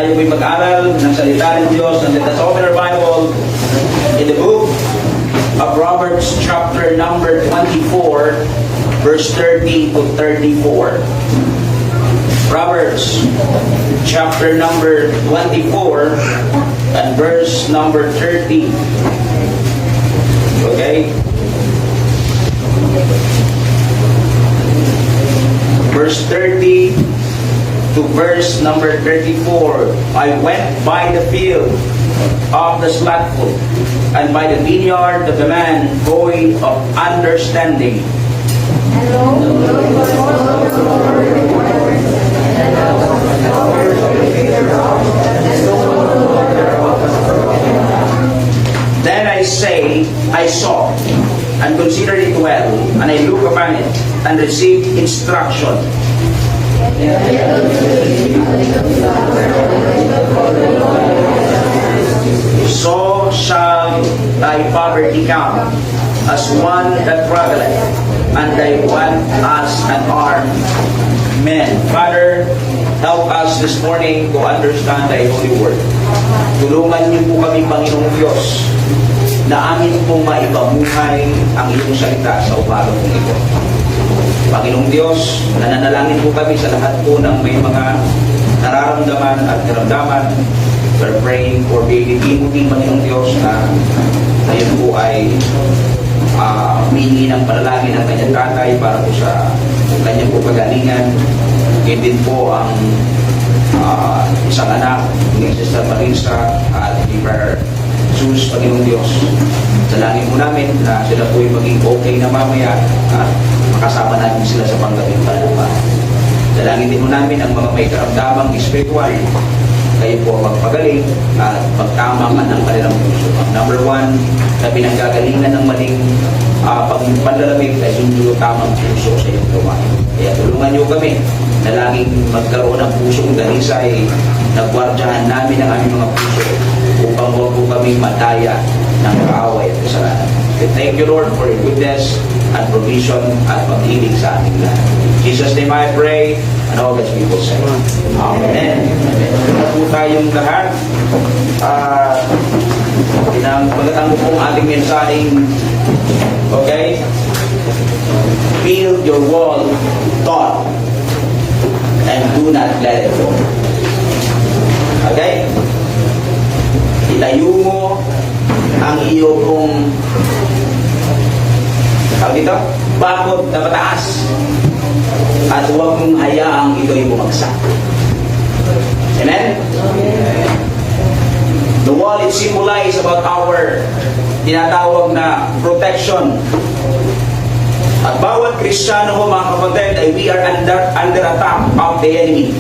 tayo po'y mag-aral ng salita ng Diyos. And let us open our Bible in the book of Proverbs chapter number 24, verse 30 to 34. Proverbs chapter number 24 and verse number 30. Okay? Verse 30 to verse number 34. I went by the field of the slothful, and by the vineyard of the man void of understanding. Then I saw, and considered it well, and I looked upon it, and received instruction. So shall thy poverty come, as one that traveleth, and thy want as an armed man. Father, help us this morning to understand thy holy word. Tulungan niyo po kami, Panginoong Diyos, na amin pong maipamuhay ang iyong salita sa umaga pong ito. Panginoong Diyos, nananalangin po kami sa lahat po ng may mga nararamdaman at karamdaman. We're praying for baby Timothy, Panginoong Diyos, na ngayon po ay humingi ng panalangin ng kanyang tatay para po sa kanyang po kagalingan. Ngayon din po ang isang anak ni Sister Marisa at ni Brother Jesus, Panginoong Diyos. Salangin po namin na sila po ay maging okay na mamaya at makasama natin sila sa panggabing panalaman. Salangin din po namin ang mga may karamdamang espiritual. Kayo po magpagaling at magtama man ang kanilang puso. Number one, na pinanggagalingan ng maling panlalamig ay yung tamang puso sa iyong gawain. Kaya tulungan niyo kami na laging magkaroon ng pusong dalisay na gwardyahan namin ang aming mga puso upang huwag po kami mataya ng kaaway at kasalanan. Thank you, Lord, for your goodness and provision at pag-ibig sa aming lahat. In Jesus' name I pray, and all God's people say, Amen. Ito po tayong lahat. Pagkatang po ang ating mensaheng, okay? Build your wall, thought, and do not let it go. Okay? Itayo mo ang iyong bakod na mataas at huwag mong hayaang ito'y bumagsak. Amen? The wall is symbolized about our tinatawag na protection. At bawat Kristiyano ho, mga kapatid, ay we are under attack of the enemy.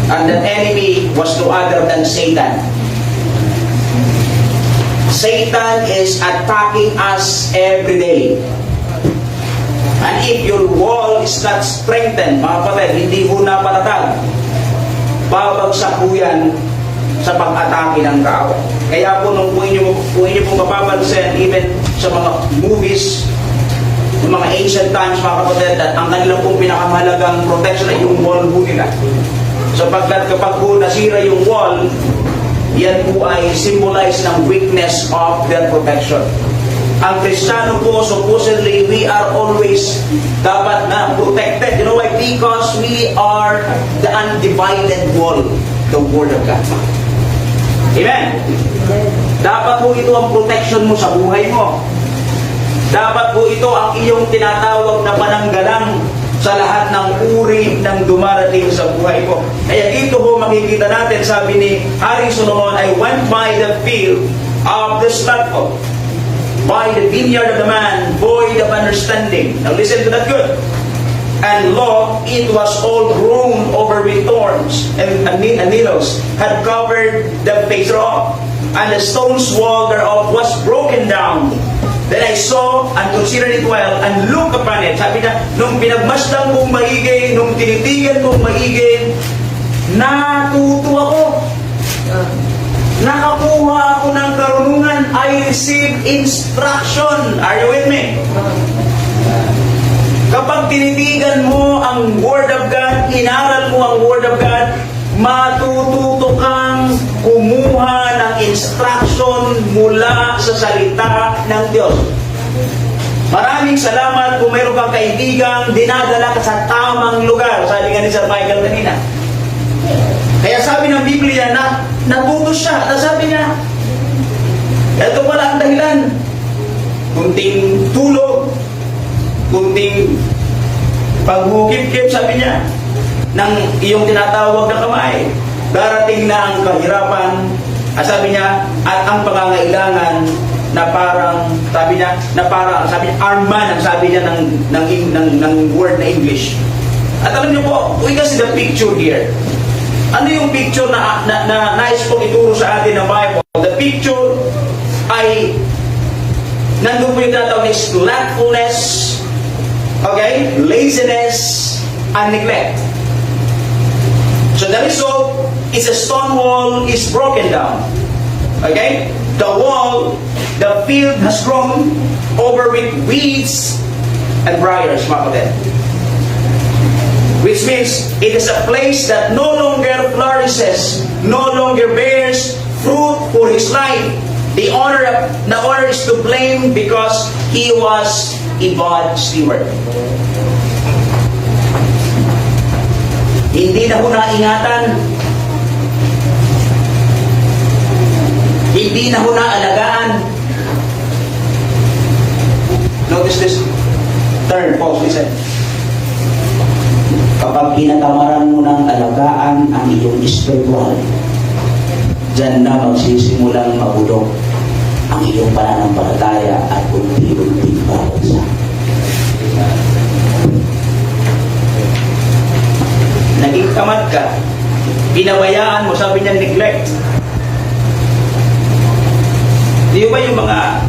And that enemy was no other than Satan. Satan is attacking us every day. And if your wall is not strengthened, mga kapatid, hindi ho napatatag, babagsak po yan sa pag-atake ng tao. Kaya po nung po inyo mapapansin, even sa mga movies, yung mga ancient times, mga kapatid, at ang kanilang pong pinakamahalagang protection ay yung wall po nila. Sapagkat kapag po nasira yung wall, yan po ay symbolize ng weakness of their protection. Ang Kristiyano po, supposedly, we are always dapat na protected. You know why? Because we are the undivided wall, the Word of God. Amen? Dapat po ito ang protection mo sa buhay mo. Dapat po ito ang iyong tinatawag na pananggalang sa lahat ng uri ng dumarating sa buhay mo. Kaya dito po makikita natin, sabi ni Haring Solomon, I went by the field of the slothful, by the vineyard of the man void of understanding. Now listen to that good. And lo, it was all grown over with thorns, and needles had covered the face thereof, and the stone's wall thereof was broken down. Then I saw and considered it well and looked upon it. Sabi na, nung pinagmasdan kong maigi, nung tinitigan kong maigi, natuto ako. Nakakuha ako ng karunungan. I received instruction. Are you with me? Kapag tinitigan mo ang Word of God, inaral mo ang Word of God, matututo ayon mula sa salita ng Diyos. Maraming salamat kung mayroon kang kaibigang dinadala ka sa tamang lugar. Sabi nga ni Sir Michael kanina. Kaya sabi ng Biblia na natuto siya. At sabi niya, ito pala ang dahilan. Kunting tulog, kunting paghukip-kip, sabi niya, ng iyong tinatawag na kamay. Darating na ang kahirapan, sabi niya, at ang pangangailangan na parang, sabi niya, arman, ang sabi niya ng word na English. At alam niyo po, we can see the picture here. Ano yung picture na nais pong ituro sa atin ng Bible? The picture ay nandun po yung tinatawag na slothfulness, okay, laziness, and neglect. So the result is a stone wall is broken down. Okay? The wall, the field has grown over with weeds and briars, mga kapatid. Which means it is a place that no longer flourishes, no longer bears fruit for his life. The owner is to blame because he was a bad steward. Hindi na ho naingatan. Hindi na ho naalagaan. Notice this term, folks, listen. Kapag pinatamaran mo ng alagaan ang iyong spiritual, dyan na magsisimulang mabulok ang iyong pananampalataya at unti-unting babagsak. Naging tamad ka, pinabayaan mo, sabi niya neglect. Di ba yung mga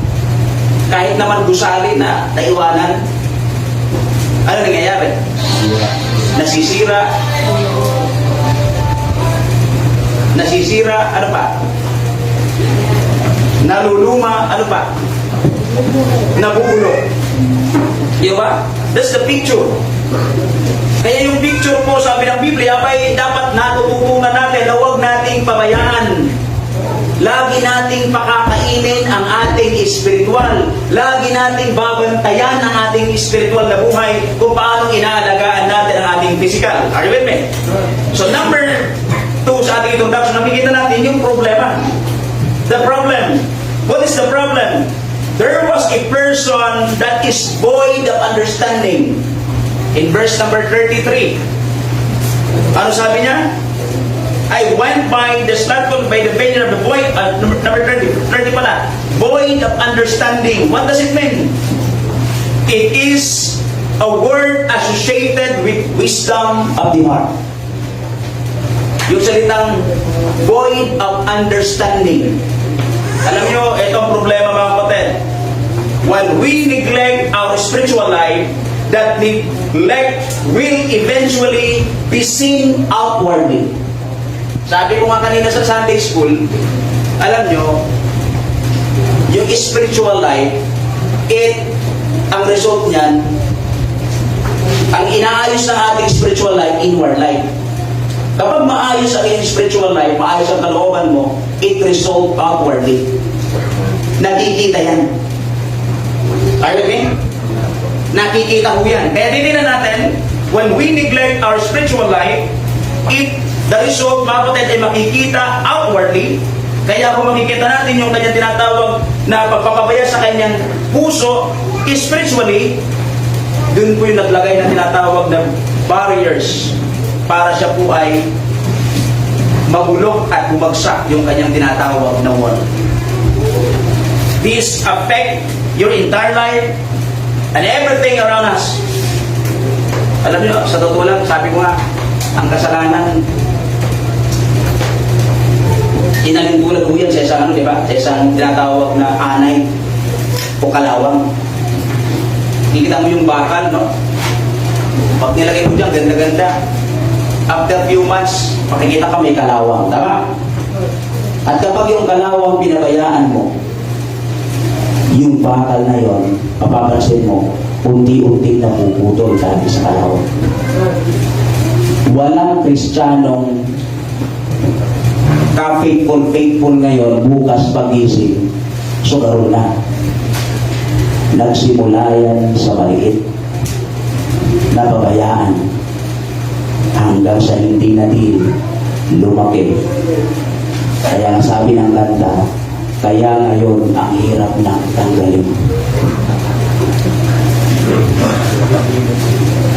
kahit naman gusali na naiwanan, ano nangyayari? Nasisira, ano pa? Naluluma, ano pa? Nabubulok. Di ba? That's the picture. Kaya yung picture po, sabi ng Biblia, ay dapat natututunan natin na huwag nating pabayaan. Lagi nating pakakainin ang ating spiritual. Lagi nating babantayan ang ating spiritual na buhay kung paano inaalagaan natin ang ating physical. Are you with me? So number 2 sa ating introduction, nakikita natin yung problema. The problem. What is the problem? There was a person that is void of understanding. In verse number 33, ano sabi niya? I went by the slothful, by the vineyard of the void, number 30 pala, void of understanding. What does it mean? It is a word associated with wisdom of the heart. Yung salitang void of understanding. Alam nyo, ito ang problema mga kapatid. When we neglect our spiritual life, that neglect will eventually be seen outwardly. Sabi ko nga kanina sa Sunday school, alam nyo, yung spiritual life, ang result niyan, ang inaayos ng ating spiritual life, inward life. Kapag maayos ang iyong spiritual life, maayos ang kalooban mo, it result outwardly. Nakikita yan. Are you with me? Nakikita ho yan. Kaya titignan natin, when we neglect our spiritual life, the result, mga kapatid, ay makikita outwardly. Kaya kung makikita natin yung kanyang tinatawag na pagpapabaya sa kanyang puso, spiritually, dun po yung naglagay na tinatawag na barriers para siya po ay magulok at bumagsak yung kanyang tinatawag na wall. This affect your entire life and everything around us. Alam niyo, sa totoo lang, sabi ko nga, ang kasalanan, inalintulan ko yan sa isang di ba? Sa isang tinatawag na anay o kalawang. Kikita mo yung bakal, no? Pag nilagay mo dyan, ganda-ganda. After few months, makikita ka may kalawang. Tama? At kapag yung kalawang pinabayaan mo, yung bakal na yon, mapapansin mo, unti-unti napuputol dahil sa kalawang. Walang Kristiyanong cafe faithful ngayon, bukas pagising, so karoon na. Nagsimula yan sa maliit, napabayaan, hanggang sa hindi na din lumaki. Kaya ang sabi ng kanta, kaya ngayon ang hirap na tanggalin.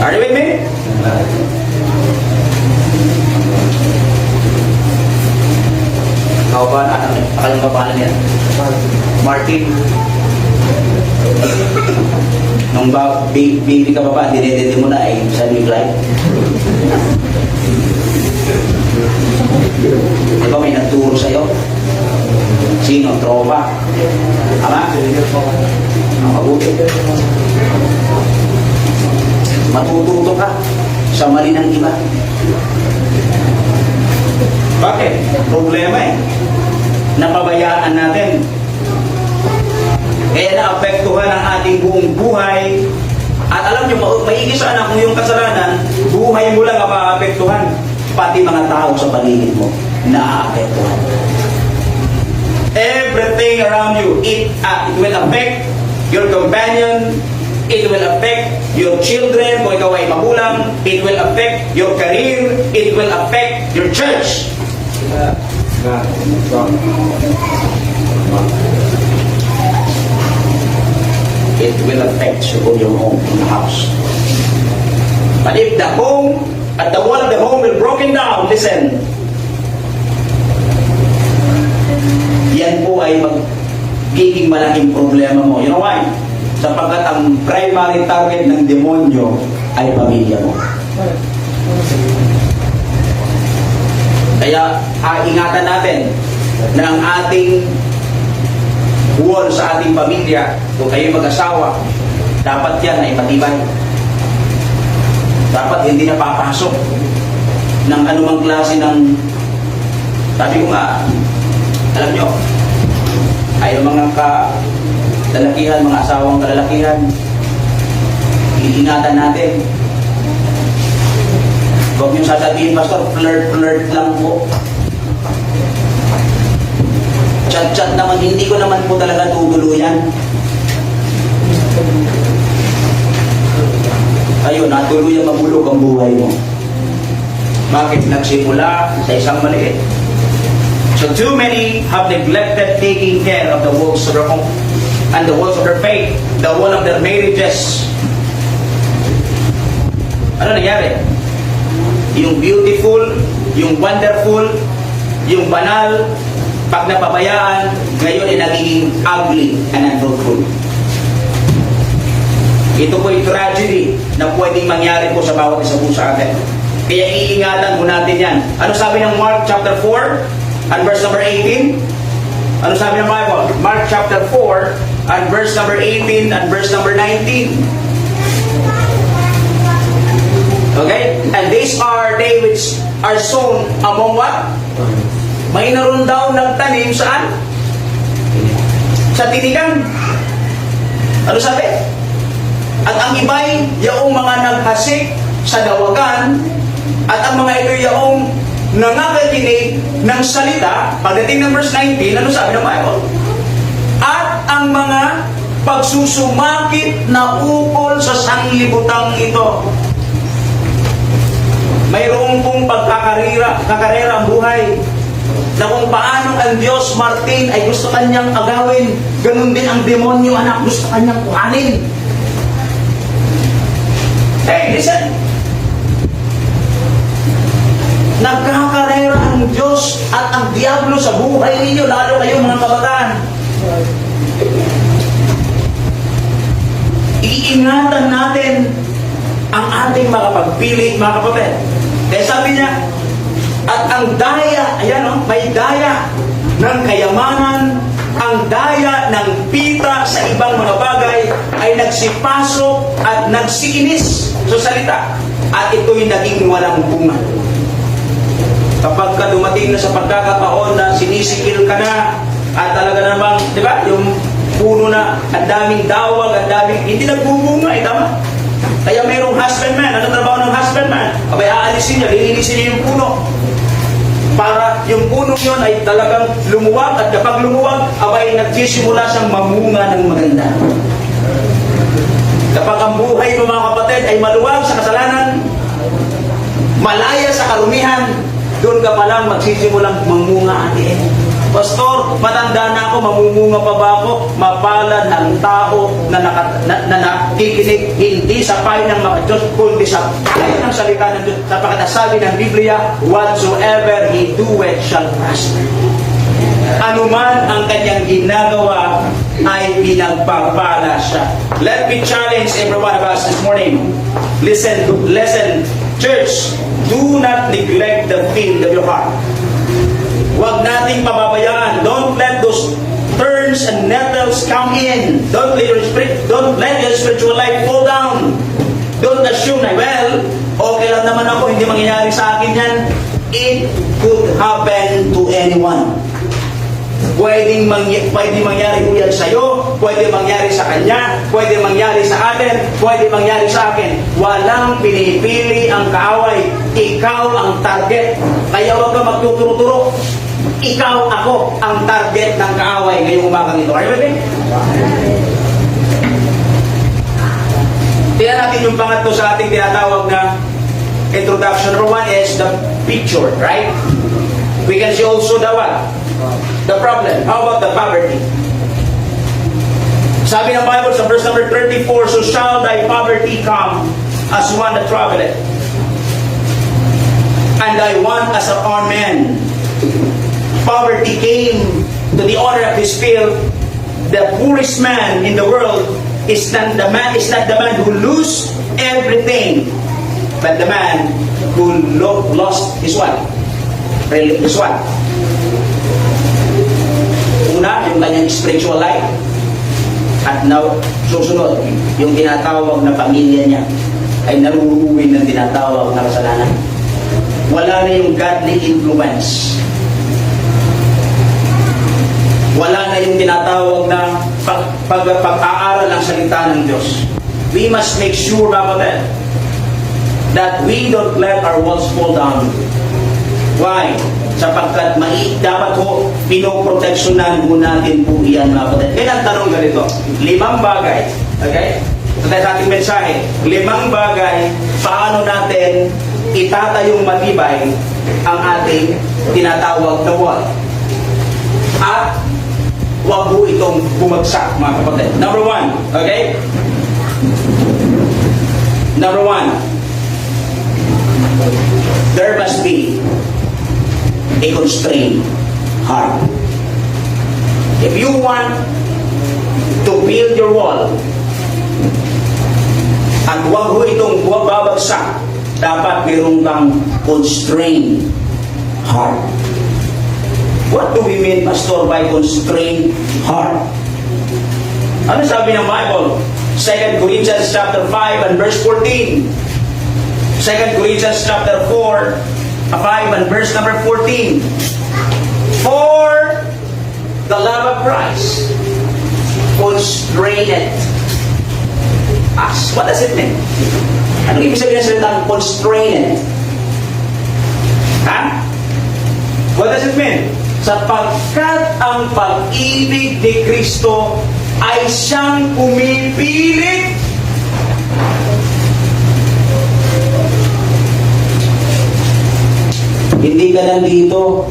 Are you with me? Ikaw ba? Akala mo pa niya? Martin. Nung baby ka pa ba, dinedede mo na ay sa midlife. Di ba may nagturo sa'yo? Sino? Tropa? Ama? Ang mabuti. Matututo ka sa mali ng iba. Bakit? Problema eh. Napabayaan natin. Kaya naapektuhan ang ating buong buhay. At alam nyo, maigi sa anak kung yung kasalanan, buhay mo lang ang maapektuhan. Pati mga tao sa paligid mo, naaapektuhan. Everything around you, it will affect your companion, it will affect your children, kung ikaw ay magulang, it will affect your career, it will affect your church. It will affect your home, your house. But if the home, at the wall of the home will broken down, listen, yan po ay magiging malaking problema mo. You know why? Sapagkat ang primary target ng demonyo ay pamilya mo. Kaya ingatan natin na ang ating wall sa ating pamilya, kung kayo mag-asawa, dapat yan ay matibay. Dapat hindi na papasok ng anumang klase ng, sabi ko nga, alam nyo, ay mga kalalakihan, mga asawang kalalakihan, iingatan natin. Huwag nyo sasabihin, Pastor, flirt lang po. Chat naman, hindi ko naman po talaga tutuluyan. Ayun, natuluyan mabulok ang buhay mo. Bakit? Nagsimula sa isang maliit. So too many have neglected taking care of the walls of their home and the walls of their faith, the wall of their marriages. Ano nangyari? Yung beautiful, yung wonderful, yung banal, pag napabayaan, ngayon ay nagiging ugly and unfruitful. Ito po yung tragedy na pwedeng mangyari po sa bawat isa po sa atin. Kaya iingatan po natin yan. Ano sabi ng Mark chapter 4 and verse number 18? Ano sabi ng Bible? Mark chapter 4 and verse number 18 and verse number 19. Okay? And these are they which are sown among what? May naroon daw nagtanim saan? Sa tinigan. Ano sabi? At ang iba'y yaong mga naghasik sa dawagan, at ang mga ito yaong nangakikinig ng salita. Pagdating ng verse 19, ano sabi ng Bible? At ang mga pagsusumakit na ukol sa sanglibutang ito. Mayroong pong kakarera ang buhay, na kung paano ang Diyos, Martin, ay gusto kanyang agawin, ganun din ang demonyo, anak, gusto kanyang kuhanin. Hey, listen! Nagkakarera ang Diyos at ang Diablo sa buhay ninyo, lalo kayo mga kabataan. Iingatan natin ang ating mga pagpili, mga kapatid. Kaya sabi niya, at ang daya, ayan o, may daya ng kayamanan, ang daya ng pita sa ibang mga bagay ay nagsipasok at nagsiinis sa salita, at ito'y naging walang bunga. Kapag ka dumating na sa pagkakataon na sinisikil ka na, at talaga namang, di ba, yung puno na, ang daming dawag, ang daming, hindi nagbubunga, tama? Kaya mayroong husbandman. Ano trabaho ng husbandman? Abay, aalisin niya, lilinisin niya yung puno. Para yung punong yun ay talagang lumuwag, at kapag lumuwag, abay nagsisimula siyang mamunga ng maganda. Kapag ang buhay mo mga kapatid ay maluwag sa kasalanan, malaya sa karumihan, doon ka palang magsisimulang mamunga atin. Pastor, matanda na ako, mamumunga pa ba ako? Mapalad ang tao na nakikinig hindi sa payo ng mga Diyos, kundi sa payo ng salita ng Diyos. Sapagkat sabi ng Biblia, whatsoever he doeth shall prosper. Anuman ang kanyang ginagawa ay pinagpapala siya. Let me challenge every one of us this morning. Listen, church, do not neglect the field of your heart. Huwag nating pababayaan. Don't let those thorns and nettles come in. Don't let your spiritual life fall down. Don't assume na, well, okay lang naman ako, hindi mangyayari sa akin yan. It could happen to anyone. Pwedeng mangyari po yan sa'yo, pwede mangyari sa kanya, pwede mangyari sa atin, pwede mangyari sa akin. Walang pinipili ang kaaway. Ikaw ang target. Kaya huwag ka magtuturo-turo. Ikaw ako ang target ng kaaway ngayong umagang ito. Are you with me? Tingnan natin yung pangatlo sa ating tinatawag na introduction. Number one is the picture, right? We can see also the what? The problem. How about the poverty? Sabi ng Bible sa verse number 34, so shall thy poverty come as one that traveleth, and thy want as an armed man. Poverty came to the owner of this field. The poorest man in the world is not the man who lose everything, but the man who lost his what? His what? Una, yung kanyang spiritual life. At now, susunod, yung tinatawag na pamilya niya ay naruruwin ng tinatawag na kasalanan. Wala na yung godly influence. Wala na yung tinatawag na pag-aaral ng salita ng Diyos. We must make sure about that we don't let our walls fall down. Why? Sapagkat dapat ho, pinoproteksyonan mo natin po iyan mga kapatid. Kaya ang tanong ganito, 5 bagay, okay? So tayo sa ating mensahe, 5 bagay, paano natin itatayong matibay ang ating tinatawag na wall. At huwag po itong bumagsak mga kapatid. Number 1, okay? Number 1, there must be a constrained heart. If you want to build your wall at huwag ho itong babagsak, dapat mayroon kang constrained heart. What do we mean, Pastor, by constrained heart? Ano sabi ng Bible? 2 Corinthians chapter 5 and verse 14. 2 Corinthians chapter 4 5 and verse number 14. For the love of Christ constraineth us. What does it mean? Anong ibig sabihin ng salitang constraineth? Ha? What does it mean? Sapagkat ang pag-ibig ni Kristo ay siyang pumipilit. Hindi ka nandito.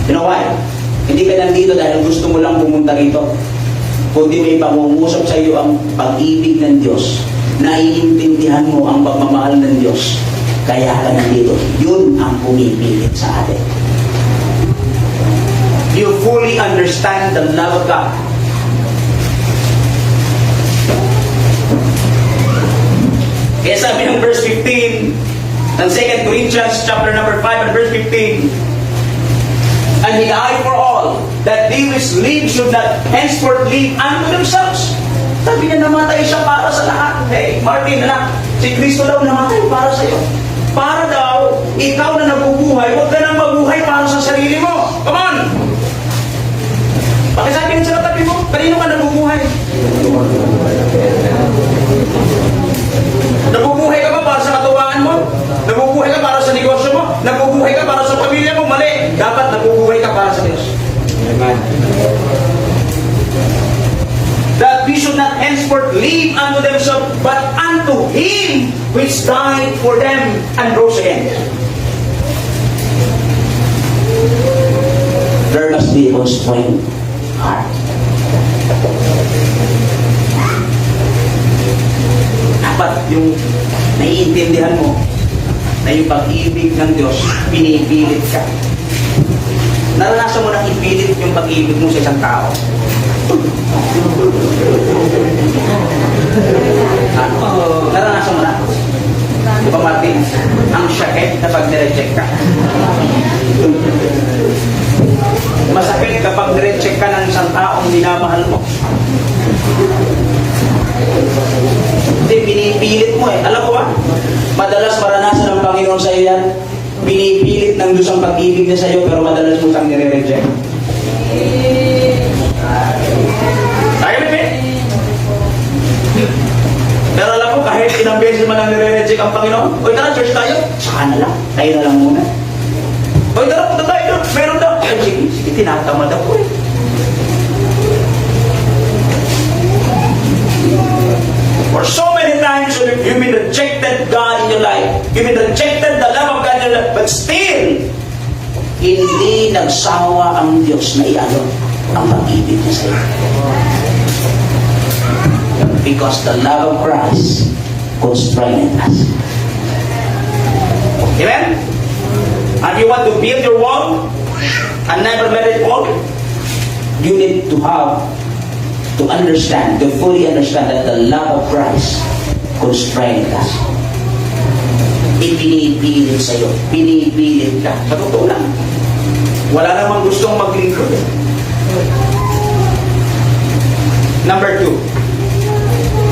You know why? Hindi ka nandito dahil gusto mo lang pumunta rito. Kundi may pangungusap sa iyo ang pag-ibig ng Diyos. Naiintindihan mo ang pagmamahal ng Diyos. Kaya ka nandito. Yun ang pumipilit sa atin. You fully understand the love of God. Kaya sabi ng verse 15 ng 2 Corinthians chapter number 5 and verse 15, and he died for all, that they which live should not henceforth live unto themselves. Sabi niya, namatay siya para sa lahat. Hey, Martin, anak, si Kristo daw namatay para sa iyo. Para daw, ikaw na nabubuhay, huwag ka nang mabuhay para sa sarili mo. Come on! Pakisabi sa katabi mo, kanino ka nabubuhay? Nabubuhay ka ba para sa katuwaan mo? Nabubuhay ka para sa negosyo mo? Nabubuhay ka para sa pamilya mo? Mali! which died for them and rose again. There must be a constrained heart. Dapat yung naiintindihan mo na yung pag-ibig ng Diyos, pinipilit ka. Naranasan mo nang ipilit yung pag-ibig mo sa isang tao. Naranasan mo na? Di ba, Martin? Ang sakit kapag nireject ka. Masakit kapag nireject ka ng isang taong minamahal mo. Hindi, pinipilit mo eh. Alam ko ba? Madalas maranasan ng Panginoon sa iyo yan. Pinipilit ng Diyos ang pag-ibig niya sa iyo, pero madalas mo siyang nire-reject. Tayo na, pero alam ko, kahit ilang beses man ang nire-reject ang Panginoon, oy, tara, church tayo. Saka na lang. Tayo na lang muna. Oy, tara, punta tayo. Meron daw. Ay, sige, tinatamad ako eh. For so many times, you've been rejected God in your life. You've been rejected the love of God in your life. But still, Hindi nagsawa ang Diyos na ialok ang pag-ibig niya sa iyo. Because the love of Christ constrained us. amen? And you want to build your wall and never let it fall? You need to understand, to fully understand that the love of Christ constrained us. Ipinipilit sa iyo. Pinipilit ka. Sa totoo lang. Wala namang gustong maglingkod. Number 2,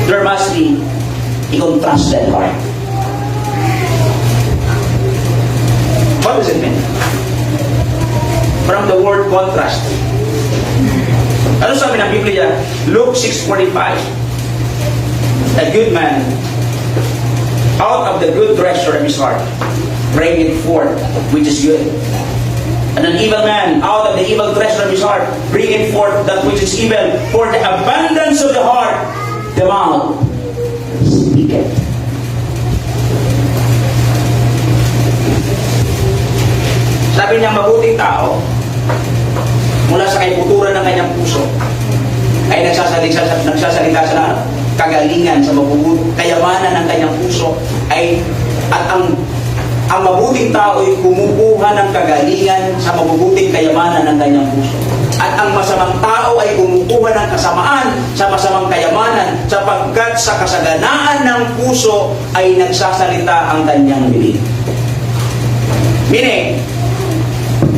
There must be a contrasted heart. what does it mean? From the word contrast. Ano sabi ng Biblia? Luke 6:45. A good man, out of the good treasure of his heart, bring it forth, which is good. And an evil man, out of the evil treasure of his heart, bring it forth that which is evil. For the abundance of the heart, The mouth speaketh. sabi niya, mabuting tao, mula sa kaiputuran ng kanyang puso, ay nagsasalita sa kagalingan, sa kayamanan ng kanyang puso, at ang mabuting tao ay kumukuha ng kagalingan sa mabubuting kayamanan ng kanyang puso. At ang masamang tao ay kumukuha ng kasamaan sa masamang kayamanan, sapagkat sa kasaganaan ng puso ay nagsasalita ang kanyang bibig. Meaning,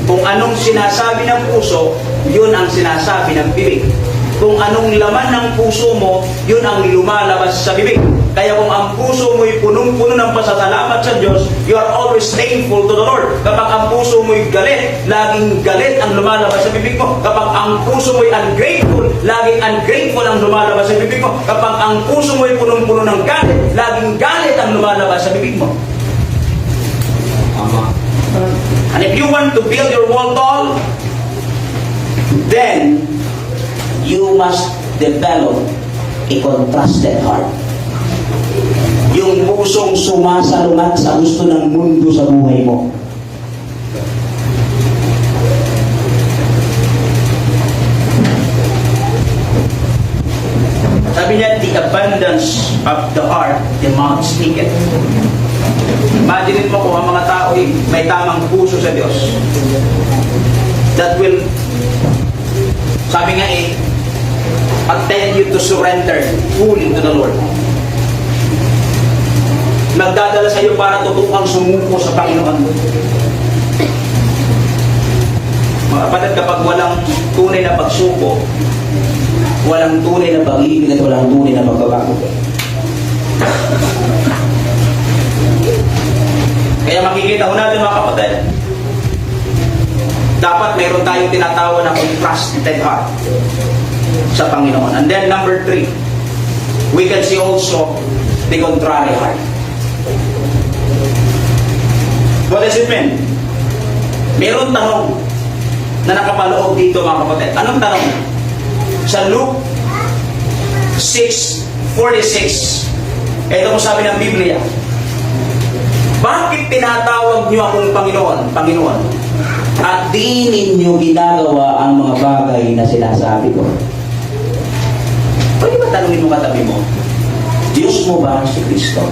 kung anong sinasabi ng puso, yun ang sinasabi ng bibig. Kung anong laman ng puso mo, yun ang lumalabas sa bibig. Kaya kung ang puso mo'y punong-puno ng pasasalamat sa Diyos, you are always thankful to the Lord. Kapag ang puso mo'y galit, laging galit ang lumalabas sa bibig mo. Kapag ang puso mo'y ungrateful, laging ungrateful ang lumalabas sa bibig mo. Kapag ang puso mo'y punong-puno ng galit, laging galit ang lumalabas sa bibig mo. And if you want to build your wall tall, Then, you must develop a contrasted heart. Yung pusong sumasalungat sa gusto ng mundo sa buhay mo. sabi niya, the abundance of the heart, the mouth speaketh. Imagine mo kung ang mga tao ay may tamang puso sa Diyos, that will, sabi nga attend you to surrender fully to the Lord. Nagdadala sa iyo para tutupang sumuko sa Panginoon. Mga kapatid, kapag walang tunay na pagsuko, Walang tunay na pag-ibig at walang tunay na pagbabago. kaya makikita ko natin mga kapatid, dapat mayroon tayong tinatawag na contrasted heart sa Panginoon. And then number 3, we can see also the contrary heart. What does it mean? Mayroon tanong na nakapaloob dito mga kapatid. Anong tanong? Sa Luke 6:46, ito mo sabi ng Biblia, Bakit tinatawag niyo akong Panginoon? Panginoon. At di ninyo ginagawa ang mga bagay na sinasabi ko. Pwede ba tanungin mo katabi mo? Diyos mo ba si Kristo?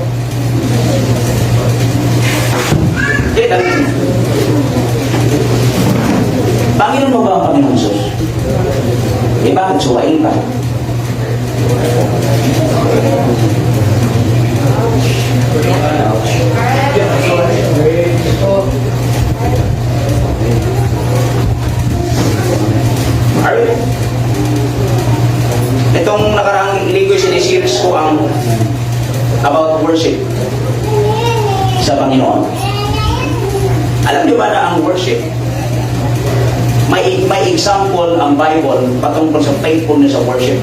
Eh, tanungin mo. Panginoon mo ba ang Panginoon Jesus? Eh, bakit suwain ka? Alright. Itong nakaraang linggo, sinisiris ko ang about worship sa Panginoon. Alam niyo ba na ang worship, may example ang Bible patungkol sa faithfulness of worship.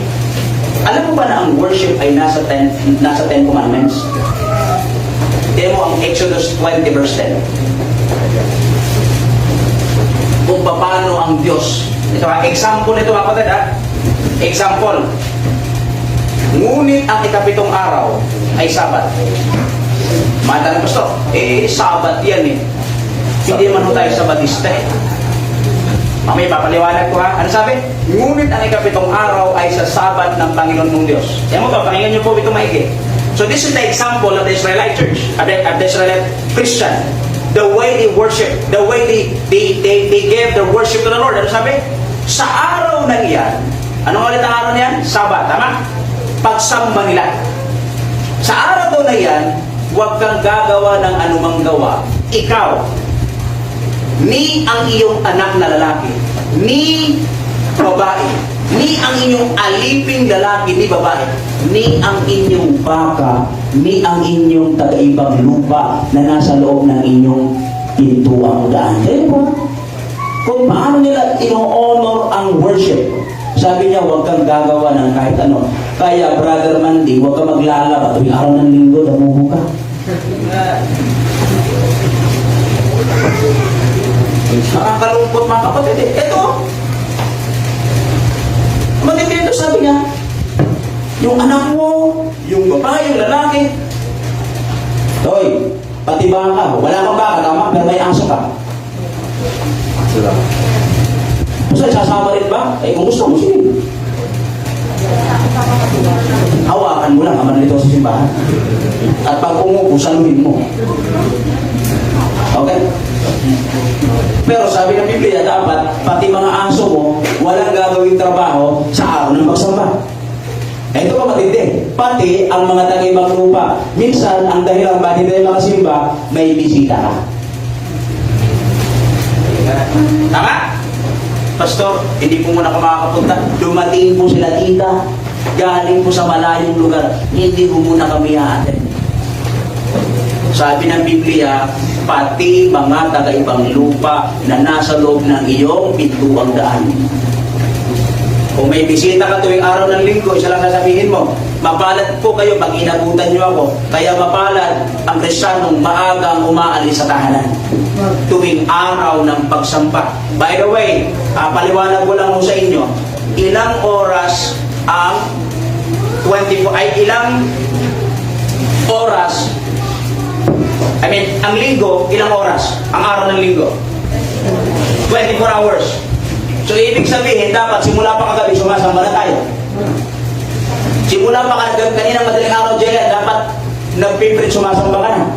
Alam mo ba na ang worship ay nasa 10 commandments? Tignan mo ang Exodus 20 verse 10. Kung paano ang Diyos. Ito ha, example ito kapatid ha. Example. Ngunit ang ikapitong araw ay Sabat. Madali gusto. Sabat yan eh. Hindi man tayo Sabatista eh. Mamaya papaliwanag ko ha. Ano sabi? Ngunit ang ikapitong araw ay sa Sabat ng Panginoon mong Diyos. Yan mo to, pakinggan niyo po ito maigi. So this is the example of the Israelite church, of the Israelite Christian. The way they worship, the way they gave their worship to the Lord. Ano sabi? Sa araw na iyan, anong ulit ang araw na yan? Sabat, tama? Pagsamba nila. Sa araw daw na yan, huwag kang gagawa ng anumang gawa. Ikaw, ni ang iyong anak na lalaki, ni babae, ni ang inyong aliping lalaki, ni babae, ni ang inyong baka, ni ang inyong tagaibang lupa na nasa loob ng inyong pintuang daan. Kaya ba? Kung paano nila ino-honor ang worship. Sabi niya, huwag kang gagawa ng kahit ano. Kaya, Brother Mandy, huwag ka maglalaba. Tuwing araw ng linggo, namuho ka. Nakakalungkot mga kapatid eh. Ito, matindi ito sabi niya, yung anak mo, yung babae, yung lalaki, Toy, pati ba ka? Wala kang baka, tama? Pero may aso ka. Gusto, sasama rin ba? Eh, kung gusto mo, sige. Hawakan mo lang, aman nito sa simbahan. At pag umupo, saluhin mo. Okay? Pero sabi ng Biblia, dapat pati mga aso mo walang gagawing trabaho sa araw ng pagsamba. Ito pa matindi. Pati ang mga tagaibang lupa. Minsan, ang dahilan bakit tayo makasimba, may bisita ka. Tama? Pastor, hindi po muna ako makakapunta. Dumating po sila tita. Galing po sa malayong lugar. Hindi po muna kami haatin. Sabi ng Biblia, pati mga tagaibang lupa na nasa loob ng iyong pintuang daan. Kung may bisita ka tuwing araw ng linggo, isa lang sasabihin mo, mapalad po kayo pag inabutan niyo ako. Kaya mapalad ang Kristiyanong maagang umaalis sa tahanan tuwing araw ng pagsamba. By the way, paliwanag ko lang sa inyo, ilang oras ang 24, ay ilang oras, ang linggo, ilang oras? Ang araw ng linggo? 24 hours. So, ibig sabihin, dapat simula pa kagabi, sumasamba na tayo. Simula pa kanina madaling araw, Jaya, dapat nagpiprit, sumasamba ka na.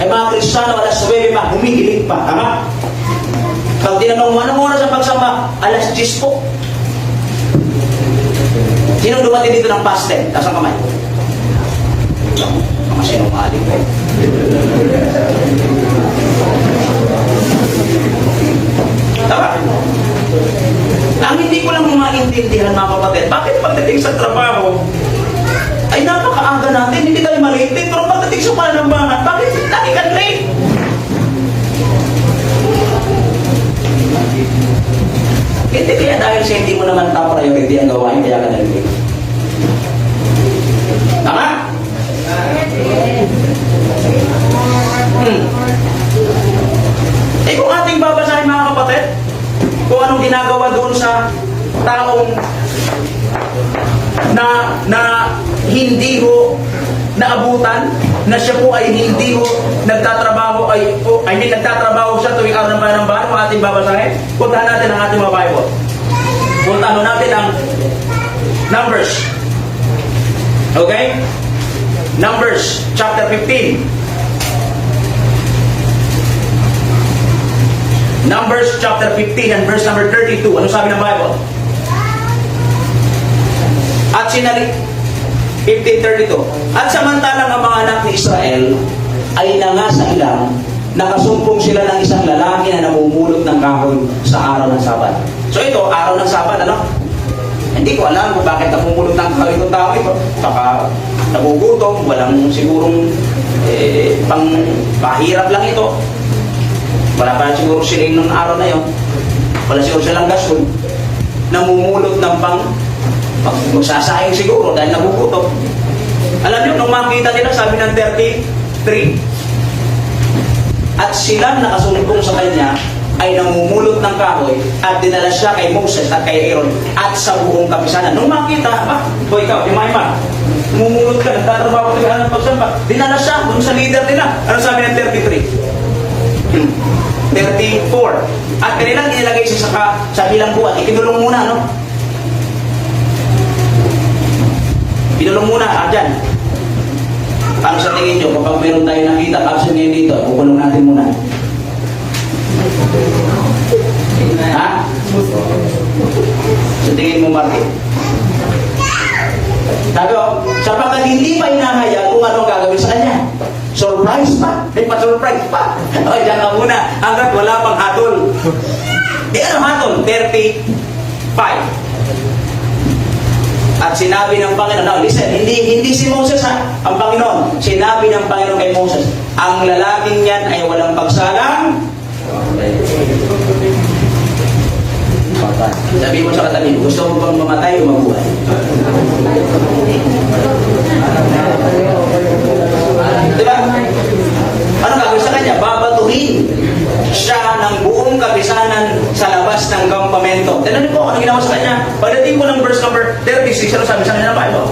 Eh, mga Kristiyano, alas 9 pa, humihilig pa, tama? Pag tinanong mo, anong oras ang pagsamba? Alas 10 po. Sino dumating dito ng past 10? Taas ang kamay. Mga sinungaling kayo. Tama? Ang hindi ko lang maintindihan mga kapatid, bakit pagdating sa trabaho, ay napakaaga natin, hindi tayo malate, pero pagdating sa panambangan, bakit lagi ka late? Hindi kaya dahil sa hindi mo naman top priority ang gawain, kaya ka nalilate. Tama? Eh kung ating babasahin mga kapatid, kung anong ginagawa doon sa taong na hindi ho naabutan na siya po ay hindi ho nagtatrabaho nagtatrabaho siya tuwing araw ng panambahan kung ating babasahin? Puntahan natin ang ating mga Bible. Puntahan natin ang Numbers. Okay? Numbers chapter 15. Numbers chapter 15 and verse number 32. Ano sabi ng Bible? At 15:32. At samantalang ang mga anak ni Israel ay nangasa ilang, nakasumpong sila ng isang lalaki na namumulot ng kahoy sa araw ng Sabat. So ito, araw ng Sabat, ano? Hindi ko alam kung bakit namumulot ng kahoy itong tao ito. Baka nagugutom, walang sigurong pahirap lang ito. Wala pa siguro siling ng araw na yun. Wala siguro silang gaston. Namumulot ng magsasayang siguro dahil nagugutom. Alam niyo, nung makita nila, sabi ng 33, at silang nakasumpong sa kanya ay namumulot ng kahoy at dinala siya kay Moses at kay Aaron at sa buong kapisanan. Nung makita, ikaw, di Maima, namumulot ka, nagtatrabaho ka ng pagsamba. Dinala siya dun sa leader nila. Ano sabi ng 33? 34. At kanilang inilagay siya sa bilang buwan. Ikinulong muna, no? Pinulong muna, dyan. Paano sa tingin nyo, kapag meron tayo nakita, caption ngayon dito, kukulong natin muna. Ha? Sa tingin mo, Martin? Sabi ko, sapagkat hindi pa inahayag kung ano gagawin sa kanya. Surprise pa? May pa-surprise pa? O, dyan ka muna, hanggat wala pang hatol. Ano hatol? 35. At sinabi ng Panginoon, now listen, hindi si Moses ang Panginoon. Sinabi ng Panginoon kay Moses, ang lalaking yan ay walang pagsalang. Sabi mo sa katabi, gusto mo bang mamatay o mabuhay? Diba? Ano gagawin sa kanya? Babatuhin siya ng buong kapisanan sa labas ng kampamento. Tignan niyo po, ano ginawa sa kanya? Pagdating ko ng verse number 36, ano sabi sa kanya ng Bible?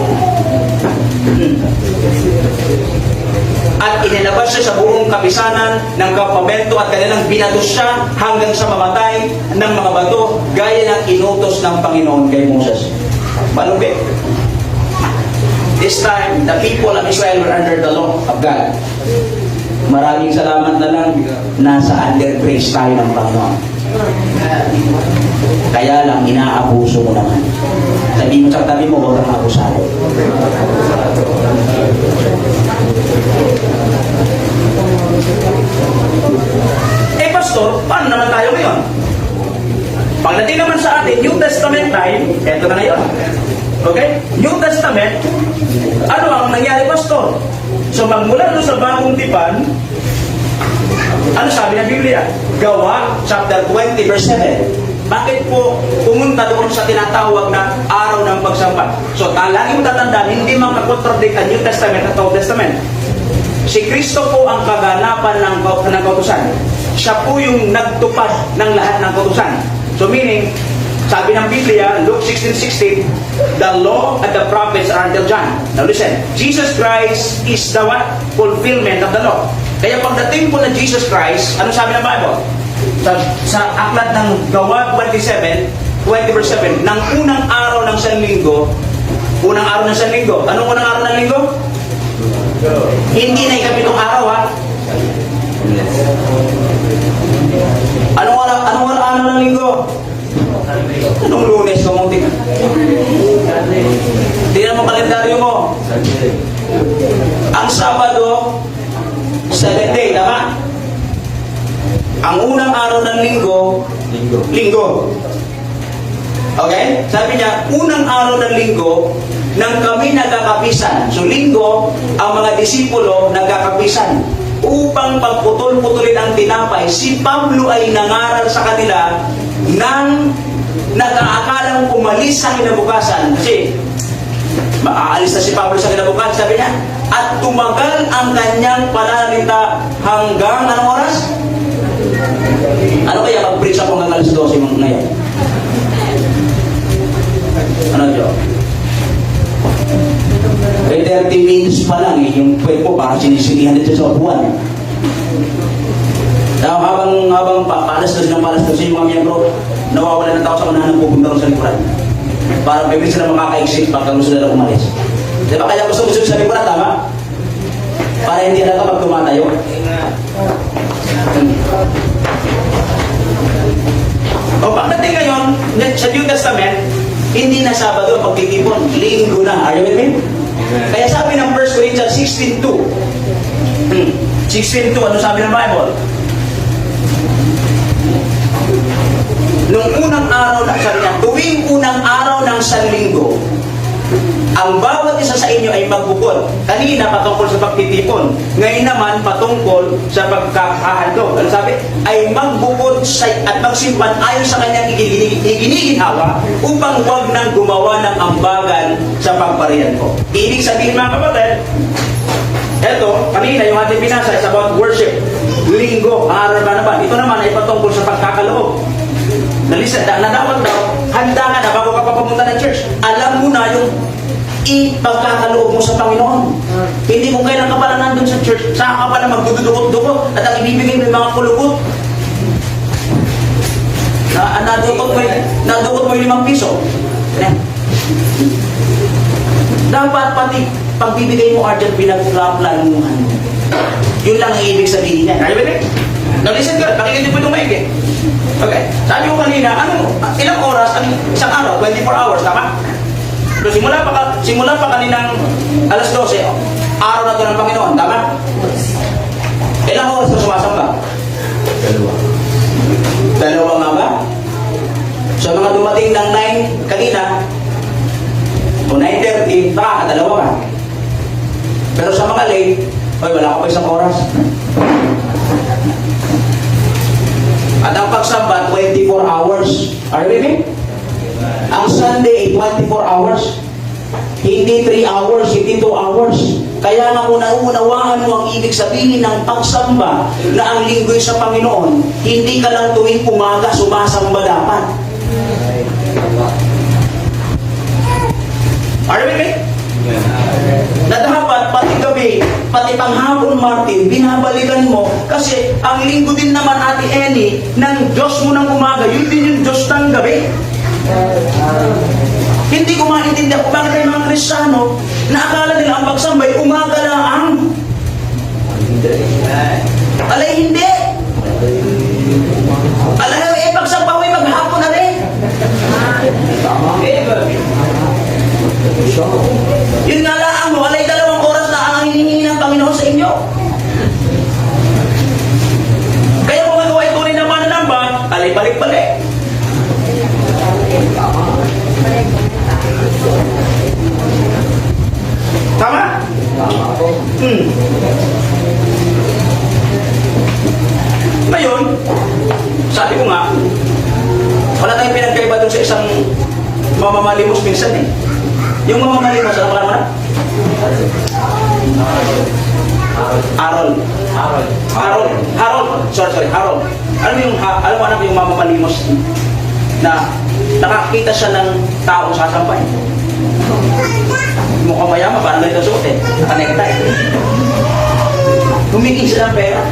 At inilabas siya sa buong kapisanan ng kampamento at kanilang binatos siya hanggang sa mamatay ng mga bato gaya ng inutos ng Panginoon kay Moses. Malupit. This time, the people of Israel were under the law of God. Maraming salamat na lang, nasa under grace tayo ng Panginoon. Kaya lang, inaabuso mo naman. Sabi mo sa tabi mo, huwag kang abusado. Pastor, paano naman tayo ngayon? Pagdating naman sa atin, New Testament time, eto na ngayon. Okay? New Testament, ano ang nangyari, Pastor? So magmula doon sa bagong tipan, ano sabi ng Biblia? Gawa, chapter 20, verse 7. Bakit po pumunta doon sa tinatawag na araw ng pagsamba? So lagi mo tatandaan, hindi makakontradict ang New Testament at Old Testament. Si Kristo po ang kaganapan ng kautusan. Siya po yung nagtupad ng lahat ng kautusan. So meaning, sabi ng Biblia, Luke 16:16, the law and the prophets are until John. Now listen, Jesus Christ is the what? Fulfillment of the law. Kaya pagdating po ng Jesus Christ, ano sabi ng Bible? Sa aklat ng Gawa 27, 20 verse 7, ng unang araw ng Sanlinggo, anong unang araw ng linggo? Hindi na ikapitong araw, ha? Anong araw ng linggo? Anong Lunes, kamunti ka? Tingnan mo kalendaryo mo. Ang Sabado, 7 day, tama? Ang unang araw ng linggo. Okay? Sabi niya, unang araw ng linggo, nang kami nagkakapisan. So linggo, ang mga disipulo nagkakapisan. Upang pagputol-putulin ang tinapay, si Pablo ay nangaral sa kanila nang nag-aakalang umalis sa kinabukasan. Kasi maaalis na si Pablo sa kinabukasan, sabi niya, at tumagal ang kanyang pananalita hanggang anong oras? Ano kaya mag-preach ako hanggang alas 12 ngayon? Ano, Joe? May 30 minutes English pa lang eh, yung puwet mo parang sinisilihan dito sa upuan. Kaya habang palas-las ng palas-las yung mga miyembro, nawawala ng tao sa unahan ng pupunta sa likuran. Para bibig sila makaka-exit pagka gusto nila umalis. Diba kaya gusto sa likuran, tama? Para hindi na kapag tumatayo. O pagdating ngayon, sa New Testament, hindi na Sabado ang pagtitipon, linggo na. Are you with me? Kaya sabi ng 1 Corinthians 16:2, 16:2, ano sabi ng Bible? Nung unang araw ng sanlinggo, tuwing unang araw ng sanlinggo, ang bawat isa sa inyo ay magbukod. Kanina patungkol sa pagtitipon. Ngayon naman patungkol sa pagkakahandog. Ano sabi? Ay magbukod at magsimpan ayon sa kanyang iginiginhawa upang huwag nang gumawa ng ambagan sa pagparian ko. Ibig sabihin mga kapatid, eto, kanina yung ating binasa is about worship. Linggo, araw ba naman? Ito naman ay patungkol sa pagkakaloob. Nadawat daw, handa ka na bago ka papunta ng church. Alam mo na yung ipagkakaloob mo sa Panginoon. Hindi kung kailan ka pala nandun sa church, saan ka pala magdudukot-dukot at ang ibibigay mo yung mga kulugot. Nadukot mo yung 5 piso. Dapat pati pagbibigay mo Arjan, pinagplaplanuhan mo. Yun lang ang ibig sabihin niya. Are you with me? Now listen good, pakinggan niyo po itong maigi. Okay, sabi ko kanina, ilang oras, isang araw, 24 hours, tama? So simula pa kaninang alas 12, araw na ito ng Panginoon, tama? Ilang oras na sumasamba? Dalawa nga ba? So mga dumating ng 9 kanina, o 9:30, dalawa ka. Pero sa mga late, wala ko pa isang oras. At ang pagsamba, 24 hours. Are you with me? Ang Sunday, 24 hours. Hindi 3 hours, hindi 2 hours. Kaya nga unawaan mo ang ibig sabihin ng pagsamba na ang linggo'y sa Panginoon, hindi ka lang tuwing umaga sumasamba dapat. Are you with me? Na dapat pati gabi, pati panghapon Martin, binabalikan mo kasi ang linggo din naman Ate Eni ng Diyos mo ng umaga, yun din yung Diyos ng gabi. Hindi ko maintindihan kung bakit mga Kristiyano na akala nila ang pagsambay umaga lang. Alay hindi. Alay pagsamba mo maghapon na rin. Yun nga lang mo, alay 2 oras na ang hinihingi ng Panginoon sa inyo. Kaya kung magawa ito rin na pananamba, alay balik-balik. Tama? Ngayon, sabi ko nga, wala tayong pinagkaiba doon sa isang mamamalimos minsan eh. Yung mamamalimos, alam mo naman? Harold. Alam mo anak yung mamamalimos na nakakita siya ng taong sasampay. Mukhang mayama, parang ganito suot eh. Nakanekta eh. Humingi siya ng pera.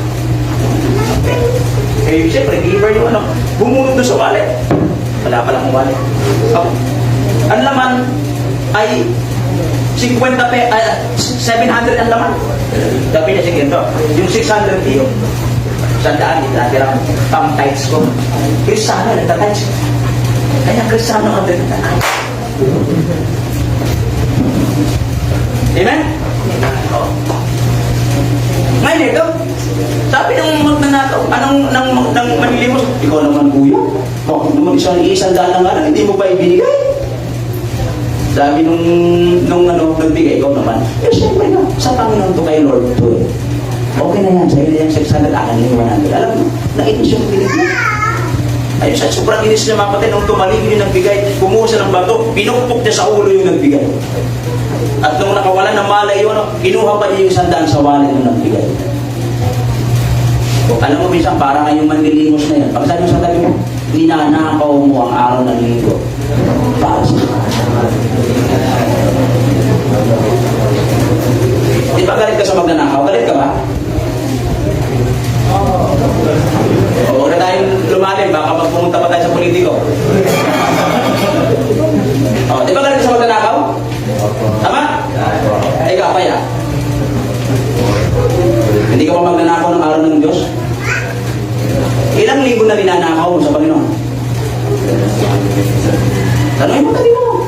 Eh, siyempre, giver yung bumunod doon sa wallet. Wala palang wallet. Ang laman ay 700 ang laman. Sabi niya, sige ito. Yung 600 iyo. 100 itatira pang tights ko. Kristiyano, nagtatights. Kaya Kristiyano ka nagtatights. Amen? Ngayon ito, sabi ng magnanakaw, nang manilimos, ikaw naman kuya, naman isang daan nga lang, hindi mo pa ibinigay. Sabi nung nagbigay, ikaw naman, siyempre na, sa Panginoon to kay Lord to eh. Okay na yan, sa'yo na yan 600, akin yung 100. Alam mo, nainis yung pinig mo. Ayun siya, sobrang inis niya mga kapatid, nung tumalim yung nagbigay, kumuha siya ng bato, pinukpok niya sa ulo yung nagbigay. At nung nakawala ng malay yun, kinuha pa niya yung 100 sa wallet yung nagbigay. Alam mo, minsan, parang yung manlilimos na yan. Pag sabi mo sa tabi mo, ninanakaw mo ang araw ng linggo. Para sa Di ba galit ka sa magnanakaw? Galit ka ba? O, huwag na tayong lumalim, baka pag pumunta pa tayo sa politiko. O, di ba galit ka sa magnanakaw? Tama? Ikaw, kaya? Hindi ka pa magnanakaw ng araw ng Diyos? Ilang linggo na ninanakaw mo sa Panginoon? Tanungin mo tabi mo.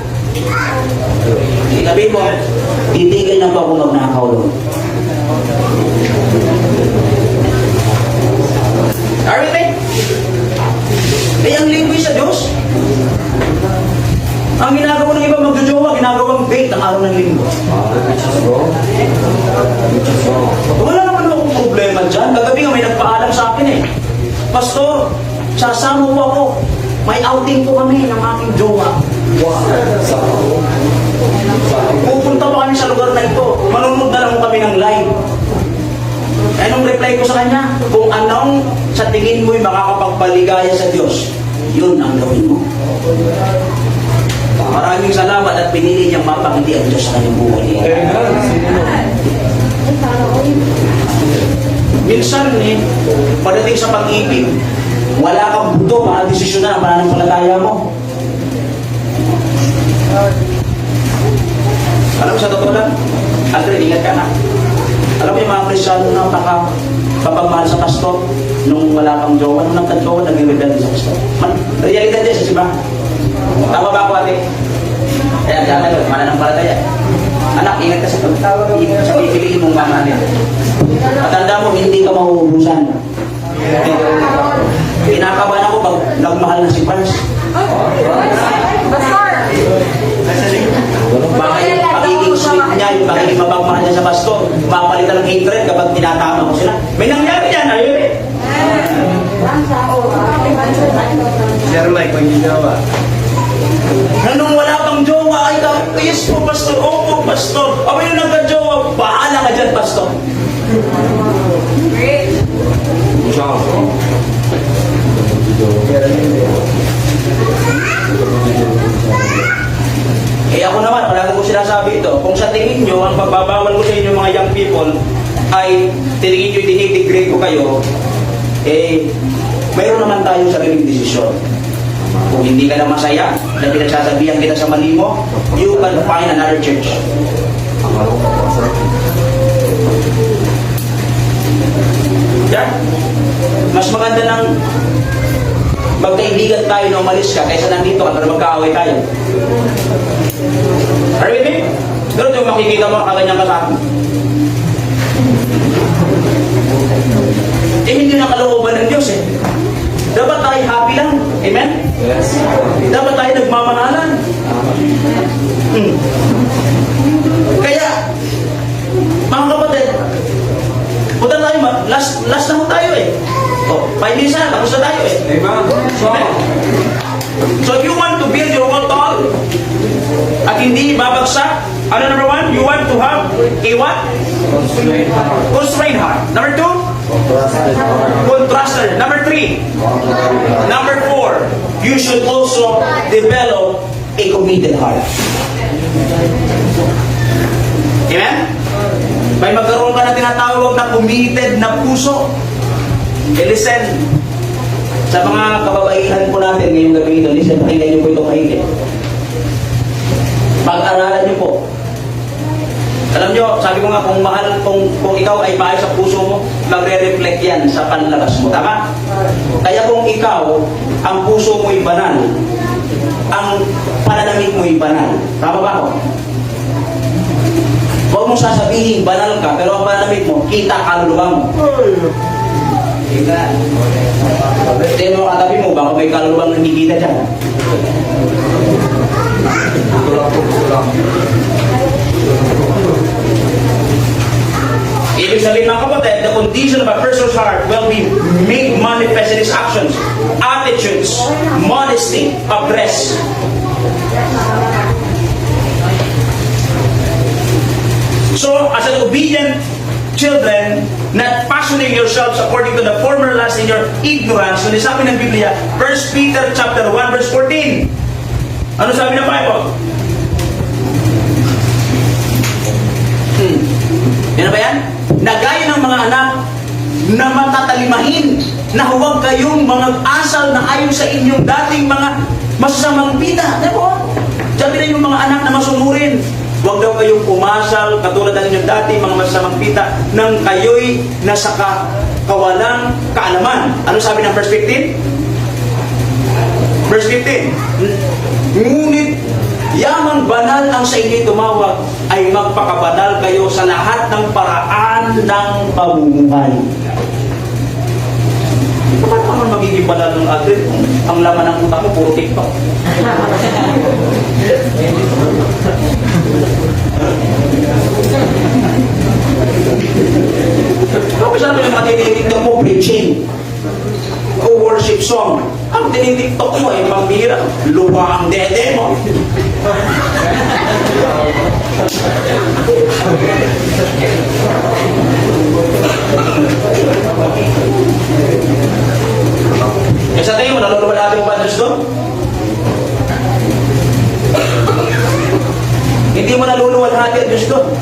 Itabi mo, titigil na po ako magnakaw doon. Are we ready? Eh, ang linggo sa Diyos. Ang ginagawa ng iba magjojowa, ginagawang bait ang araw ng linggo. Wala naman akong problema dyan. Kagabi nga may nagpaalam sa akin eh. Pastor, sasama po ako. May outing po kami ng aking jowa. Pupunta pa kami sa lugar na ito. Manunod na lang kami ng live. Anong reply ko sa kanya? Kung anong sa tingin mo'y makakapagpaligaya sa Diyos, yun ang gawin mo. Maraming salamat at pinili niyang mapangiti ang Diyos sa kanyang buhay niya. Minsan pagdating sa pag-ibig, wala kang buto para desisyon na ang pananampalataya mo. Alam mo sa totoo lang, Aldrin, ingat ka na. Alam mo yung mga Kristyano na kapagmahal sa pastor, nung wala kang jowa, nung nagkatjowa, nag-rebelde sa pastor. Realidad din sa siba. Tama ba ako, ate? Kaya dyan tayo, mananampalataya. Anak, ingat ka sa pipiliin mong mamahalin. Matanda mo, hindi ka mahuhubusan. Kinakabahan ako pag nagmahal na si Pans. Bakit pagiging sweet niya, yung pagiging mapagmahal niya sa pastor, mapalitan ng hatred kapag tinatama ko sila. May nangyari yan, ayun eh. Sir Mike, pag ginawa. Nung wala pang jowa, ay ka, yes po, pastor, opo, pastor. Abay nung nagka-jowa, bahala ka dyan, pastor. Eh ako naman, palagi ko sinasabi ito, kung sa tingin nyo, ang pagbabawal ko sa inyo mga young people, ay tingin nyo, dinidegrade ko kayo, eh, mayroon naman tayong sariling desisyon. Kung hindi ka na masaya, na pinagsasabihan kita sa mali mo, you can find another church. Yan. Mas maganda ng magkaibigan tayo na umalis ka kaysa nandito at magkaaway tayo. Are you with me? Ganun yung makikita mo kaganyan ka sa akin. Eh, hindi na kalooban ng Diyos eh. Dapat tayo happy lang. Amen? Yes. Dapat tayo nagmamahalan. Kaya, mga kapatid, punta tayo, last na mo tayo eh. O, 5 minutes na, tapos na tayo eh. Amen. Amen? So if you want to build your wall tall, at hindi babagsak, ano number 1? You want to have a what? Constrained heart. Number 2? Contrasted. Number 3? Number 4? You should also develop a committed heart. Amen? May magkaroon ka na tinatawag na committed na puso. Listen, sa mga kababaihan po natin ngayong gabi ito, listen, pakinggan niyo po itong maigi. Pag-aralan niyo po. Alam niyo, sabi ko nga, kung mahal, kung ikaw ay maayos sa puso mo, magre-reflect yan sa panlabas mo. Tama? Kaya kung ikaw, ang puso mo'y banal, ang pananamit mo'y banal. Tama ba ako? Huwag mong sasabihin, banal ka, pero ang pananamit mo, kita kaluluwa mo. Kita. Tingnan mo katabi mo, baka may kaluluwang nakikita dyan. Ibig sabihin mga kapatid, the condition of a person's heart will be made manifest in his actions, attitudes, modesty, address. So, as an obedient children, not fashioning yourselves according to the former lust in your ignorance. Ano sabi ng Biblia? 1 Peter chapter 1 verse 14. Ano sabi ng Bible? Yan ba yan? Na gaya ng mga anak na matatalimahin, na huwag kayong mga asal na ayon sa inyong dating mga masasamang pita. Diba? Sabi na yung mga anak na masunurin, huwag daw kayong pumasal katulad ng inyong dating mga masasamang pita nang kayo'y nasa kawalang kaalaman. Ano sabi ng verse 15? Verse 15. Ngunit yamang banal ang sa inyo'y tumawag ay magpakabanal kayo sa lahat ng paraan ng pamumuhay. Paano naman magiging banal ng atin kung ang laman ng utak mo puro TikTok? Kung saan mo yung matinitiktok mo, preaching o worship song, ang tinitiktok mo ay pambira, lupa ang dede mo. Eh sa tingin mo, naluluwal natin ba Diyos doon? Hindi mo naluluwal hati ang Diyos doon.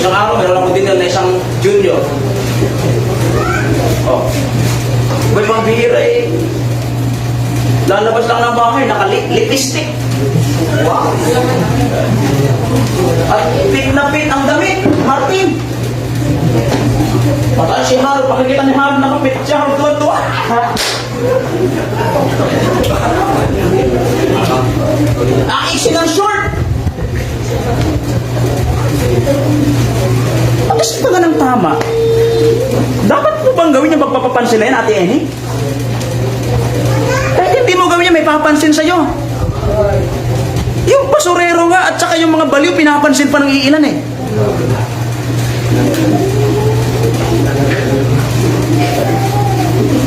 Isang araw, meron akong dinil na isang junior. Oh. May pambihira eh. Lalabas lang ng bahay, naka-lipstick. Wow. At pit na pit ang damit, Martin. Pataas si Harold, pakikita ni Harold na kapit siya, Harold tuwa-tuwa. Ang iksi ng short. Ang gusto pa nga ng tama. Dapat mo bang gawin yung magpapapansin na yan, Ate Eni? Kahit hindi mo gawin yan, may papansin sa'yo. Yung basurero nga at saka yung mga baliw, pinapansin pa ng iilan eh.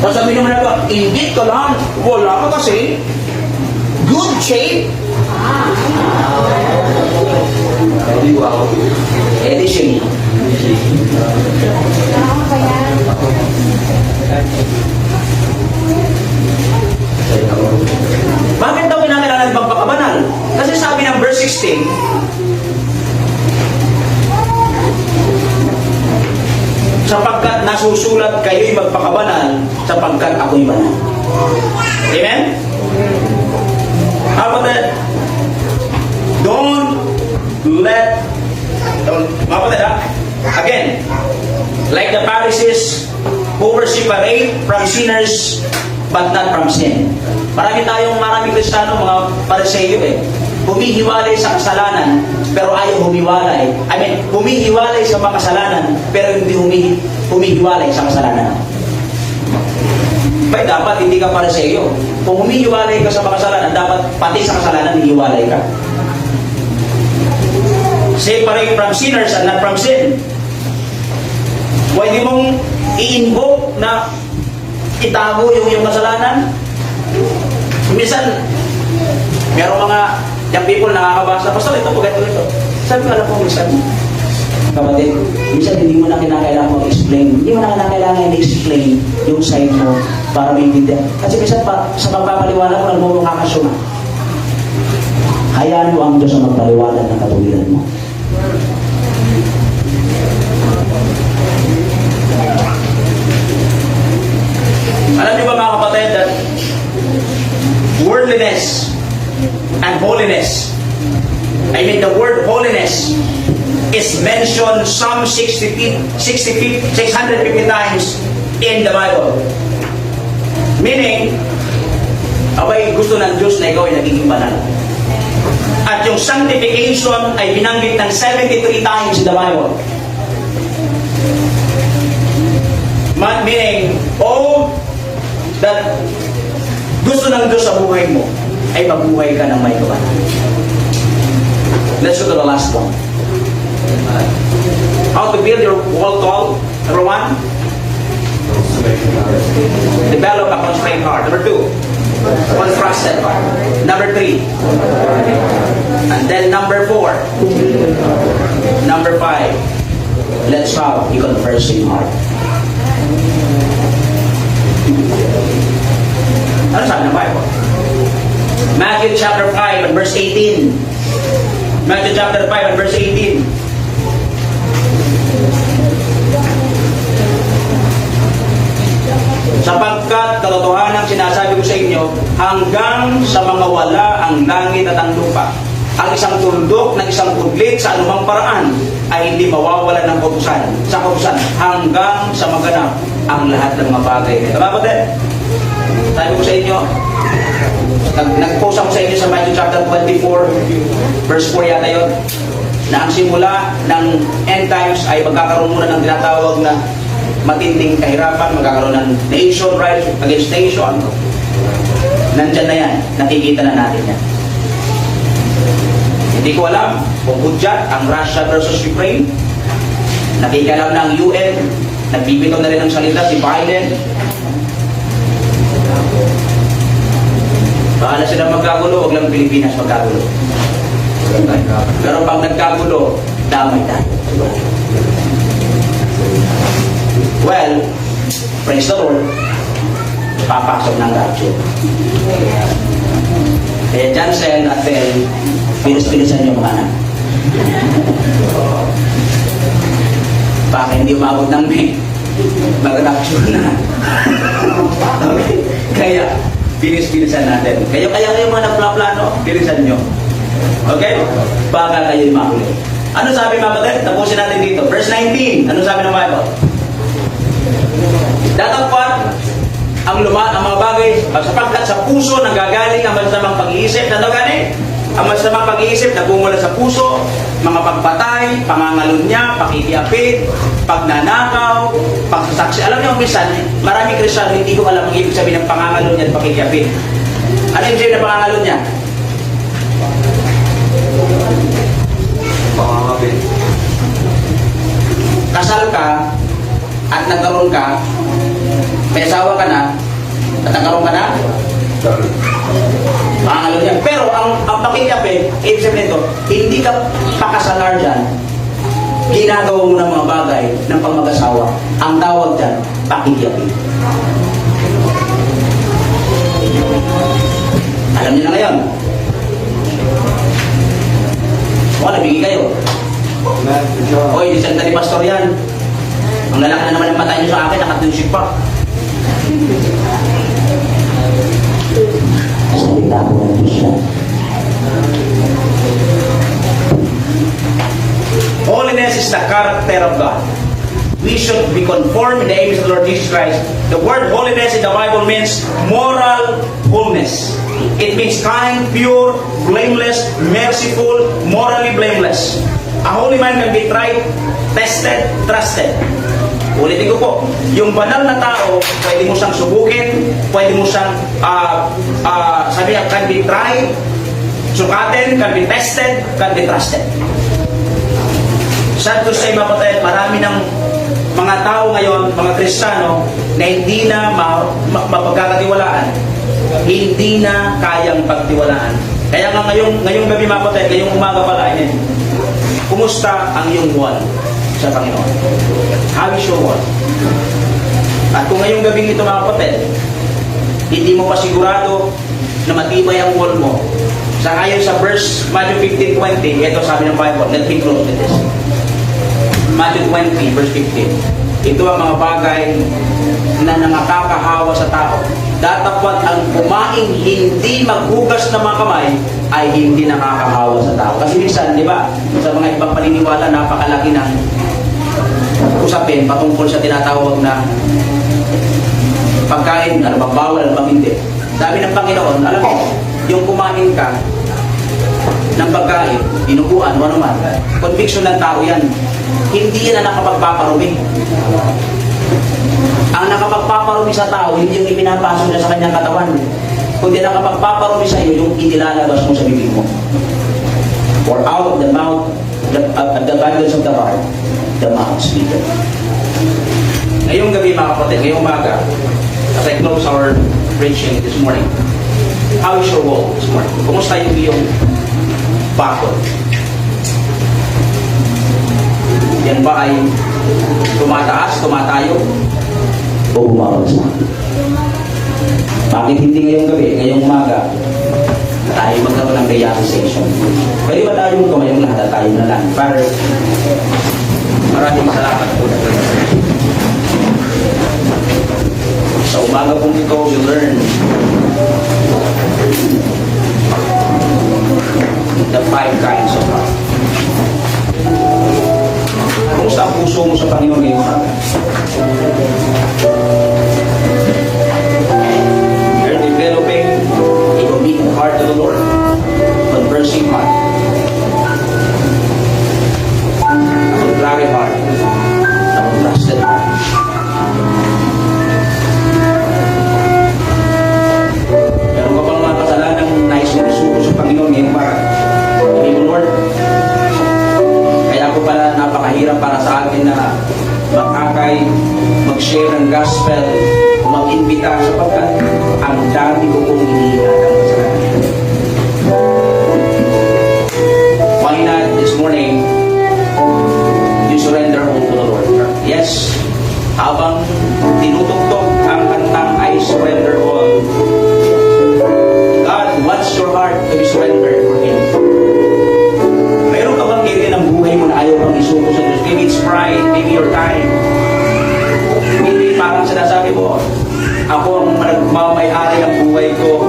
Tapos sabi naman ako, ingit ka lang. Wala ka kasi. Good shape. Wow. Edition. Bakit daw kinakailangan magpakabanal? Kasi sabi ng verse 16, sapagkat nasusulat kayo'y magpakabanal, sapagkat ako'y banal. Amen? How about that? Don't how about that? Again, like the Pharisees who were separate from sinners but not from sin. Maraming Kristiyano, mga Pariseo eh. Humihiwalay sa kasalanan, pero ayaw humiwalay. Humihiwalay sa mga kasalanan, pero hindi humihiwalay sa kasalanan. Bay, dapat hindi ka Pariseo. Kung humihiwalay ka sa mga kasalanan, dapat pati sa kasalanan hihiwalay ka. Separate from sinners and not from sin. Pwede mong i-invoke na itago yung kasalanan. Minsan, merong mga young people nakakabasa, Pastor, ito po, ito. Sabi ko, alam ko, minsan, kapatid, minsan hindi mo na kinakailangan mag-explain. Hindi mo na kinakailangan i-explain yung side mo para maintindihan. Kasi minsan, sa pagpapaliwanag mo, nagmumukha ka suma. Hayaan mo ang Diyos na magpaliwanag ng katuwiran mo. Alam niyo ba mga kapatid that worldliness and holiness, the word holiness is mentioned some 650 times in the Bible. Meaning, abay gusto ng Diyos na ikaw ay nagiging banal. At yung sanctification ay binanggit ng 73 times in the Bible. Meaning, all that gusto ng Diyos sa buhay mo ay mabuhay ka ng may kabanalan. Let's go to the last one. How to build your wall tall. Number 1, develop a constrained heart. Number 2, contrasted heart. Number 3, and then number 4, number 5, let's have a conversing heart. Ano sabi ng Bible? Matthew chapter 5 and verse 18. Matthew chapter 5 and verse 18. Sapagkat katotohanan sinasabi ko sa inyo, hanggang sa mga wala ang langit at ang lupa, ang isang tuldok ng isang pudlit sa anumang paraan ay hindi mawawala ng kautusan. Sa kautusan, hanggang sa maganap ang lahat ng mga bagay. Tama ba din? Sabi ko sa inyo, nag-post ako sa inyo sa Matthew chapter 24, verse 4 yata yun, na ang simula ng end times ay magkakaroon muna ng tinatawag na matinding kahirapan, magkakaroon ng nation rise against nation. Nandyan na yan, nakikita na natin yan. Hindi ko alam kung hudyat ang Russia versus Ukraine. Nakikialam na ang UN, nagbibitaw na rin ang salita si Biden. Bahala sila magkagulo, huwag lang Pilipinas magkagulo. Pero pag nagkagulo, damay tayo. Well, praise the Lord, papasok ng rapture. Kaya Jansen at Bell, pilis-pilisan yung mga anak. Baka hindi umabot ng May, mag-rapture na. Okay? Kaya, pilis-pilisan natin. Kaya kayo mga nagplano, pilisan nyo. Okay? Baka kayo mahuli. Ano sabi mga kapatid? Tapusin natin dito. Verse 19. Ano sabi ng Bible? Datapwat ang mga bagay sapagkat sa puso nanggagaling ang masamang pag-iisip. Ano gani? Ang masamang pag-iisip nagmumula sa puso, mga pagpatay, pangangalunya, pakikiapid, pagnanakaw, pagsasaksi. Alam niyo, minsan, maraming Kristiyan hindi ko alam ang ibig sabihin ng pangangalunya at pakikiapid. Ano yung sabihin ng pangangalunya? Pangangapit. Kasal ka at nagkaroon ka, may asawa ka na, at nagkaroon ka na, pangalunya. Pero ang pakikiapid, ibig sabihin nito, hindi ka pakasalar dyan, ginagawa mo ng mga bagay ng pag-mag-asawa. Ang tawag dyan, pakikiapid. Alam niyo na ngayon. O, nabigay kayo. Oy, isang tali pastor yan. Ang lalaki na naman ang matay niyo sa akin, nakatusik pa. Salita ko ng Diyos yan. Holiness is the character of God. We should be conformed in the image of the Lord Jesus Christ. The word holiness in the Bible means moral wholeness. It means kind, pure, blameless, merciful, morally blameless. A holy man can be tried, tested, trusted. Ulitin ko po, yung banal na tao, pwede mo siyang subukin, pwede mo siyang, sabi niya, can be tried, sukatin, can be tested, can be trusted. Sad to say, mapatay, marami ng mga tao ngayon, mga Kristiyano, na hindi na mapagkakatiwalaan, hindi na kayang pagtiwalaan. Kaya nga ngayong gabi mapatay, ngayong umaga pala, kumusta ang iyong wall sa Panginoon? How is your wall? At kung ngayong gabing ito mga kapatid, hindi mo pa sigurado na matibay ang wall mo, sa ngayon sa verse Matthew 15:20, ito sabi ng Bible, let me close with this. Matthew 20 verse 15. Ito ang mga bagay na nakakahawa sa tao. Datapwat ang kumain hindi maghugas ng mga kamay ay hindi nakakahawa sa tao. Kasi minsan, di ba, sa mga ibang paniniwala, napakalaki ng usapin patungkol sa tinatawag na pagkain, ano bang bawal, ano bang hindi. Sabi ng Panginoon, alam mo, yung kumain ka ng pagkain, inuguan, ano man, conviction ng tao yan. Hindi yan na nakapagpaparumi. Ang nakapagpaparumi sa tao, hindi yung ipinapasok niya sa kanyang katawan. Kundi nakapagpaparumi sa iyo, yung inilalabas mo sa bibig mo. For out of the mouth, the abundance of the heart, the mouth speaketh. Ngayong gabi mga kapatid, ngayong umaga, as I close our preaching this morning, how is your walk this morning? Kumusta yung iyong bakod? Yan ba ay tumataas, tumatayo, o bumabagsak? Bakit hindi ngayong gabi, ngayong umaga, tayo magkaroon ng realization. Pwede ba tayong tumayong lahat at tayo na lang? Father, maraming salamat po. Sa umaga pong ito, we learn the 5 kinds of love. Kumusta ang puso mo sa Panginoon ngayong umaga? You're developing a obedient heart to the Lord, conversing heart, a contrary heart, a trusted heart. Meron ka bang mga kasalanang nais mo isuko sa Panginoon ngayong umaga? Sabi mo, Lord, kaya ako pala napakahirap para sa akin na mag-akay, mag-share ng gospel, o mag-imbita sapagkat ang dami ko kong iniingatang kasalanan. Why not this morning, you surrender all to the Lord? Yes, habang tinutugtog ang kantang I surrender all, God wants your heart to be surrendered for Him. Meron ka bang area ng buhay mo na ayaw kang isuko sa Diyos? Maybe it's pride, maybe your time. Maybe parang sinasabi mo, ako ang nagmamayari ng buhay ko.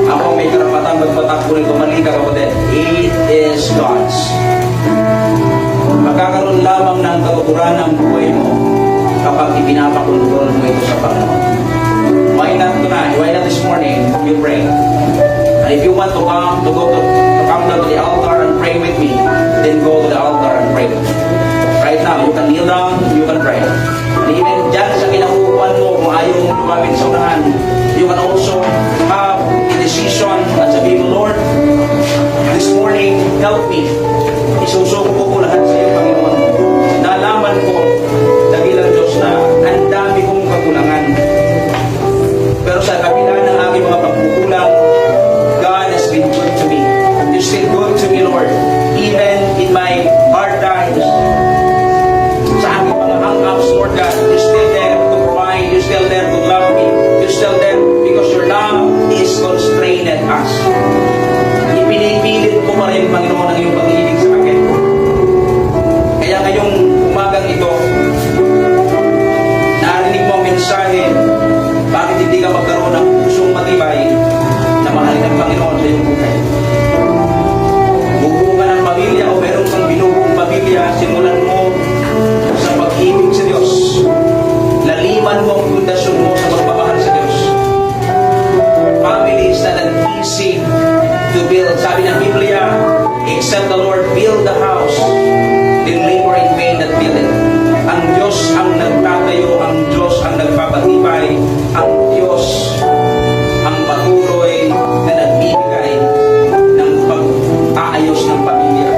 Ako ang may karapatan magpatakbo nito. Mali ka kapatid. It is God's. Magkakaroon lamang ng katuturan ng buhay mo kapag ipinapakunduran mo ito sa Panginoon. Why not tonight? Why not this morning? You pray. And if you want to come down to the altar and pray with me, then go to the altar and pray with me. Right now, you can kneel down, you can pray. And even dyan sa kinakukuhan mo, kung ayaw mong lumapit sa unahan, you can also have a decision at sabihin mo, Lord, this morning, help me. Isusuko ko lahat sa iyo, Panginoon. Nalaman ko, dakilang Diyos, na ang dami kong kakulangan. Pero sa kabila ng aking mga pagkukulang, God has been good to me. You're still good to me, Lord. Even in my hard times, sa aking mga hang-ups, Lord God, you're still there to provide. You're still there to love me. You're still there because your love is constrained us. Ipinipilit ko pa rin, Panginoon, ang iyong pag-ibig sa akin. Kaya ngayong umagang ito, narinig mo ang mensahe, bakit hindi ka magkaroon ng pusong matibay na mahalin ng Panginoon sa iyong buhay? Bubuo ka ng pamilya o meron kang binubuong pamilya, simulan mo sa pag-ibig sa Diyos. Laliman mo ang pundasyon mo sa pagmamahal sa Diyos. Family is not an easy to build. Sabi ng Biblia, except the Lord build the house, then labor in vain that build it. Ang Diyos ang nagtatayo, ang Diyos ang nagpapatibay, ang Diyos ang patuloy na nagbibigay ng pag-aayos ng pamilya.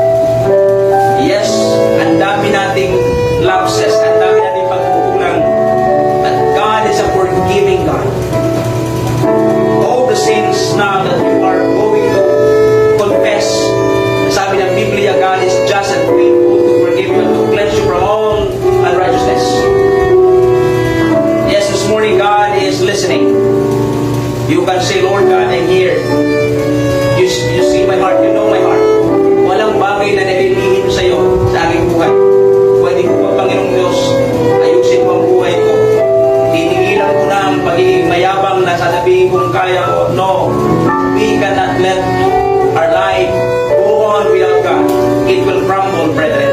Yes, ang dami nating lapses, ang dami nating pagkukulang, but God is a forgiving God. All the sins now that you are going to confess, sabi ng Biblia, God is just and faithful to forgive you and to cleanse you from all unrighteousness. Yes, this morning God is listening. You can say, Lord God, I'm here. You see my heart, you know my heart. Walang bagay na nalilihim sa iyo sa aking buhay. Pwede ko ba, Panginoong Diyos, ayusin mo ang buhay ko. Tinigilan ko na ang pagiging mayabang na sasabihin kong kaya ko. No, we cannot let our life go on without God. It will crumble, brethren.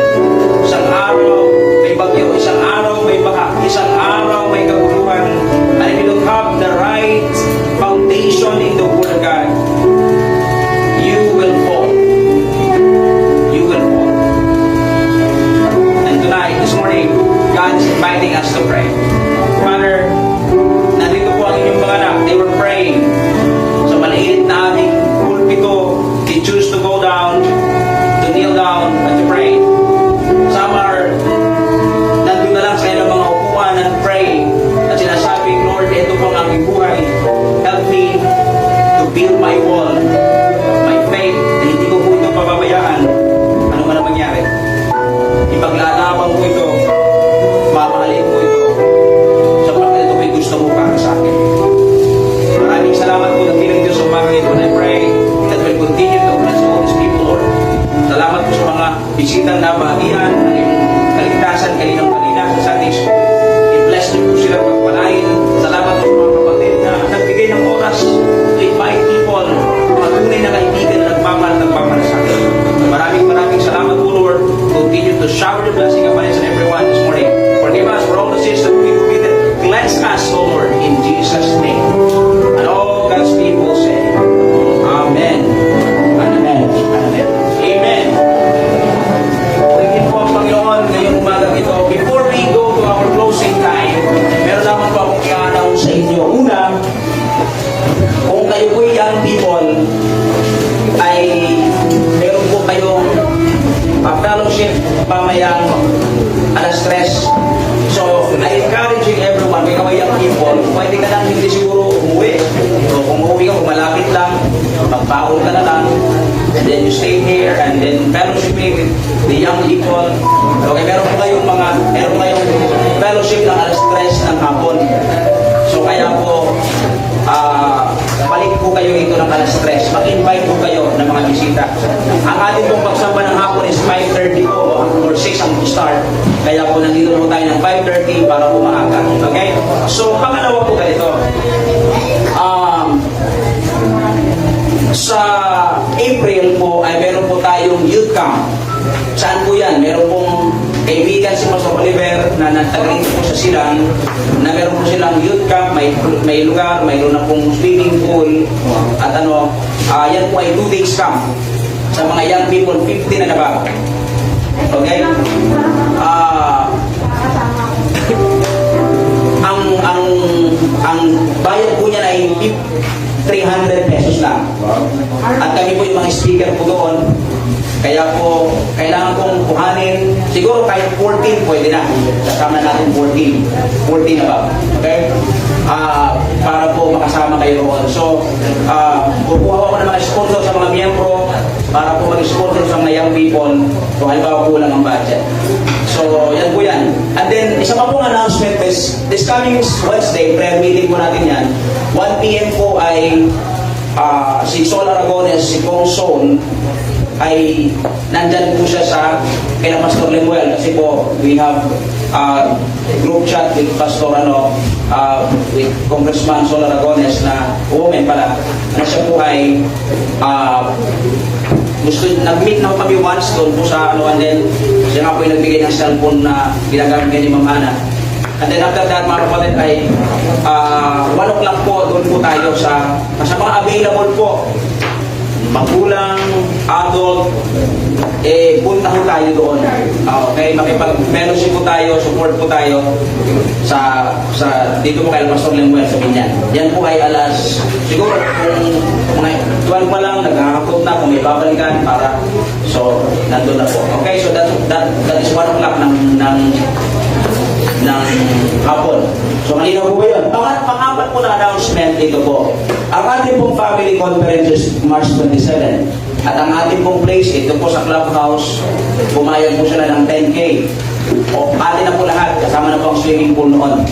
Isang araw may bagyo, isang araw may baha, isang araw may kaguluhan. And if you don't have the right foundation in the Word of God, you will fall. You will fall. And tonight, this morning, God is inviting us to pray. Father, nandito po ang inyong mga anak. They were praying. Sa maliit na aming pulpito, they choose to go down, to kneel down, and to pray. Some are nandun na lang sa ilang mga upuan and praying at sinasabing, Lord, ito po ang aking buhay. Help me to build my wall, my faith, na hindi ko po ito pababayaan. Ano man ang mangyari. Ipaglalaban ko ito, mamahalin ko ito, sapagkat ito may gusto mo para sa akin. Maraming salamat po ng Panginoon Diyos sa umagang ito. And I pray that will kung kayo po young people, ay meron po kayong fellowship pamayang alas 3. So, I encouraging everyone, may mga young people, pwede ka lang hindi siguro umuwi. So, kung umuwi ka, kung malapit lang, magbaon ka na lang, and then you stay here, and then fellowshipping with the young people. Okay, meron po kayong fellowship ng alas 3 ng hapon. So, kaya po, balik po kayo dito ng alas 3. Mag-invite po kayo ng mga bisita. Ang ating pong pagsamba ng hapon is 5:30 po or 6 ang start. Kaya po nandito po tayo ng 5:30 para po maaga. Okay? So, pangalawa po ganito. Sa April po ay meron po tayong youth camp. Saan po yan? Meron pong kaibigan si Pastor Oliver na nagtagalito po sa Silang na meron po silang youth camp, may lugar, mayroon na pong swimming pool at yan po ay 2 days camp sa mga young people 15 na ba. Okay? Ang bayad po niya ay 300 pesos lang. At kami po yung mga speaker po doon. Kaya po, kailangan kong kuhanin, siguro kahit 14 pwede na. Kasama natin 14. 14 na ba? Okay? Para po makasama kayo roon. So, kukuha ko ng mga sponsor sa mga miyembro para po mag-sponsor sa mga young people. So, halimbawa kulang ang budget. So, yan po yan. And then, isa pa pong announcement is, this coming Wednesday, prayer meeting po natin yan. 1 p.m. po ay si Sol Aragones, si Kong Son, ay nandyan po siya sa kina Pastor Lemuel kasi po we have group chat with Pastor with Congressman Sol Aragones na woman pala na siya po ay nag-meet na kami once doon po sa and then siya nga po yung nagbigay ng cellphone na ginagamit ni Ma'am Ana. And then after that, mga kapatid, ay 1 o'clock po, doon po tayo sa mga available po. Magulang, adult, punta po tayo doon. Okay, makipag-fellowship po tayo, support po tayo sa dito po kay Pastor Lemuel sa Binyan. Yan po ay alas, siguro kung mga 12 pa lang, naghahakot na kung may babalikan para, so, nandun na po. Okay, so that is 1 o'clock ng hapon. So, malinaw po ba yun? Pang-apat po na announcement dito po. Ang ating pong family conference is March 27. At ang ating pong place, ito po sa clubhouse, pumayag po sila ng 10K. O, atin na po lahat, kasama na po ang swimming pool noon.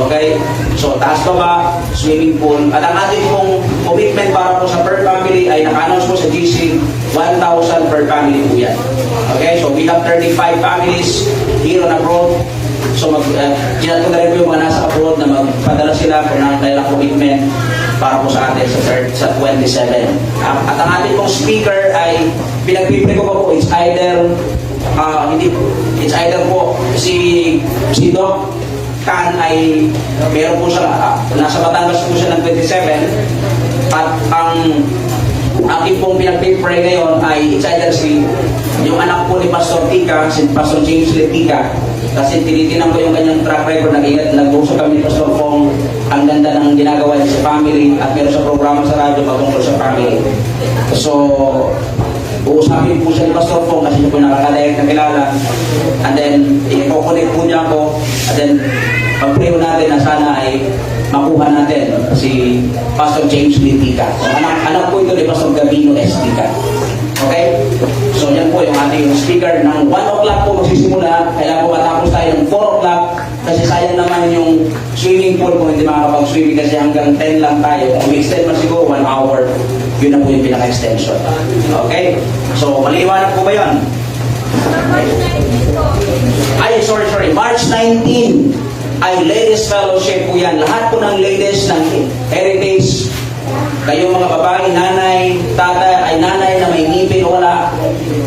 Okay? So, taas pa ba? Swimming pool. At ang ating pong commitment para po sa per family ay naka-announce po sa GC, 1,000 per family po yan. Okay? So, we have 35 families here on abroad. So, ginagawa na rin po yung mga nasa abroad na magpadala sila kung ang kailang commitment para po sa atin sa 27. At ang ating pong speaker ay pinagpipili ko po it's either po si Doc Tan ay meron po siya nasa Batangas po siya ng 27 at ang aking pong pinagpipray ngayon ay it's either yung anak po ni Pastor Tika, si Pastor James Letica. Kasi tinitinan ko yung kanyang track record, nag-usap kami ni Pastor Fong, ang ganda ng ginagawa niya sa family at meron sa programa sa radyo patungkol sa family. So, uusapin po siya ni Pastor Fong kasi siya po nakakalayak na kilala. And then, i-connect po niya ako. And then, pag-pray natin na sana ay makuha natin si Pastor James Litica. So, anak po ito ni Pastor Gabino Estica. Okay? So, yan po yung ating speaker. Ng 1 o'clock po magsisimula. Kailangan po matapos tayo ng 4 o'clock kasi sayang naman yung swimming pool kung hindi makakapag-swimming kasi hanggang 10 lang tayo. Kung extend man siguro 1 hour, yun na po yung pinaka-extension. Okay? So, maliwanag po ba yun? Ay, sorry. March 19 ay ladies fellowship po yan. Lahat po ng ladies ng Heritage, kayong mga babae, nanay, tatay, ay nanay na may ngipin o wala,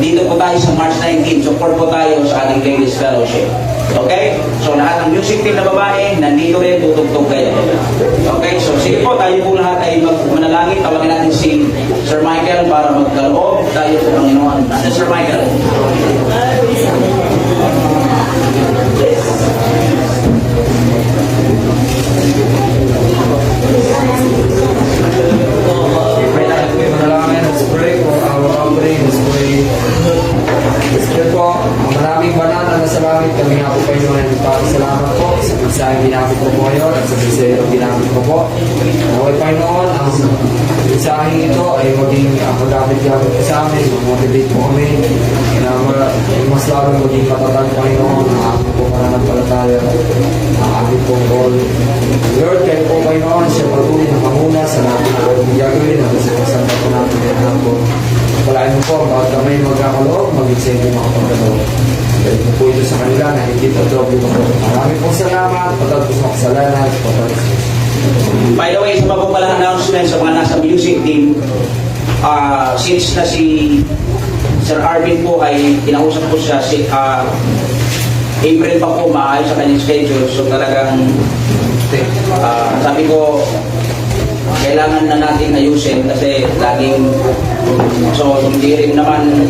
dito po tayo sa March 19. Support po tayo sa ating ladies fellowship. Okay? So lahat ng music team na babae, nandito rin, tutugtog kayo. Okay? So sige po, tayo po lahat ay manalangin. Tawagin natin si Sir Michael para magkaloob tayo sa Panginoon. Sir Michael. na ginamit ko po ngayon at sa bisero ginamit ko po. Okay, Panginoon, ang mensaheng ito ay maging magamit-gamit ko sa amin, motivate po kami na mas lalong maging matatag, Panginoon, ang aming po pananampalataya, ang aming pong role. Lord, kayo po, Panginoon, siya patuloy na manguna sa lahat ng ating gagawin at sa kasama po natin yan po. Palain mo po, bawat kami magkakaloob, maging sa inyo makapagkaloob. Dahil po ito sa kanila na hindi doble mo po. Maraming pong salamat, patag po sa kasalanan, patag po. By the way, sa mga palang announcement sa mga nasa music team, since na si Sir Arvin po ay kinausap ko siya, April pa po maayos sa kanyang schedule. So talagang sabi ko, kailangan na natin ayusin kasi laging so hindi rin naman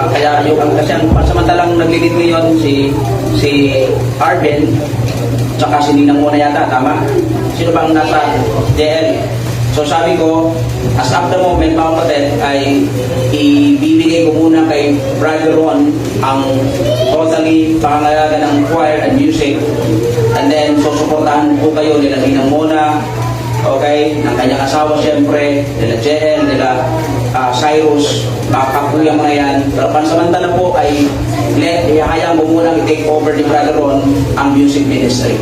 kaya yung kasi ang pansamantalang naglilid ngayon si Arvin tsaka si Ninang muna yata, tama? Sino bang nasa DL? So sabi ko, as of the moment mga kapatid ay ibibigay ko muna kay Brother Ron ang totally pangangalaga ng choir and music, and then susuportahan po kayo nila Ninang muna, okay, ng kanyang asawa siyempre, nila JL, nila Cyrus, backup po yung mga yan. Pero pansamantala po ay ihayaan mo muna i-take over ni Brother Ron ang music ministry.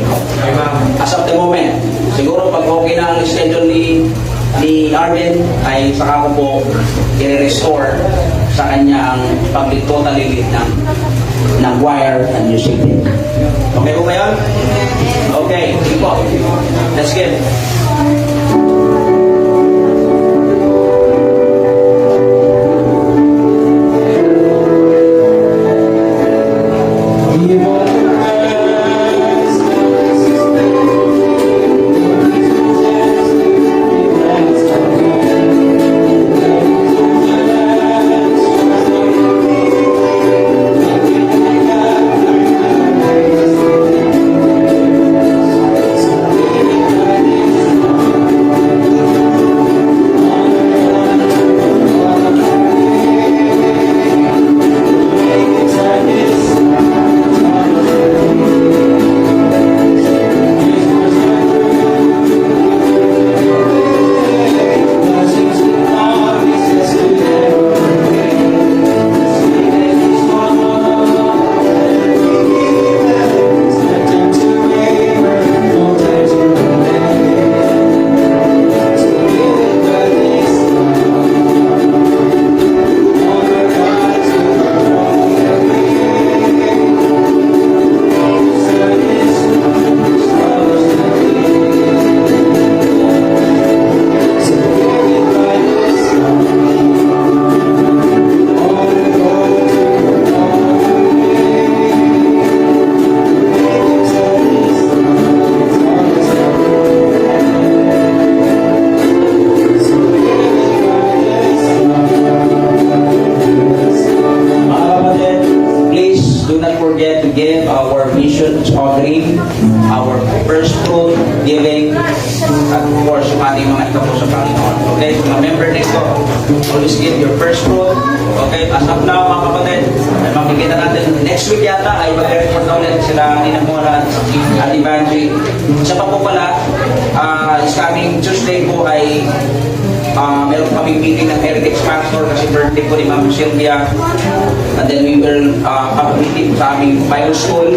As of the moment, siguro pag okay na ang schedule ni Arvin, ay saka ko po i-restore sa kanya ang totally lead ng choir and music team. Okay po ba yun? Okay, sige po. Let's get it. Our first fruit giving, at of course, yung ating mga ito po sa Panginoon. Okay, so mga member nito, always give your first fruit. Okay, as of now, mga kapatid, ay makikita natin, next week yata ay mag-report na ulit sila Ninang Mora at Evangeline. Isa pa po pala, this coming Tuesday po ay meron kaming meeting ng Heritage Pastor kasi birthday po ni Ma'am Sylvia, and then we will have a meeting sa aming Bible School.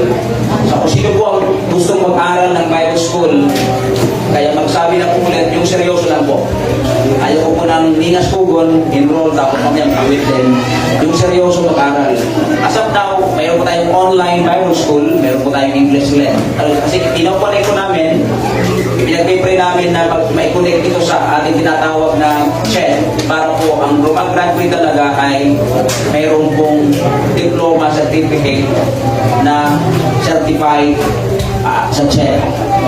So kung sino po ang gustong mag-aral ng Bible School, kaya magsabi na po ulit, yung seryoso lang po. Ayaw ko po ng Ningas Pugon, enroll, tapos kami ang kawit din. Yung seryoso mag-aral. As of now, mayroon po tayong online Bible School, mayroon po tayong English ulit. Kasi pinag-connect ko namin, pinag-pray namin na may-connect ito sa ating tinatawag na CHED para po ang mag-graduate talaga ay mayroon pong diploma certificate na certified sa CHED.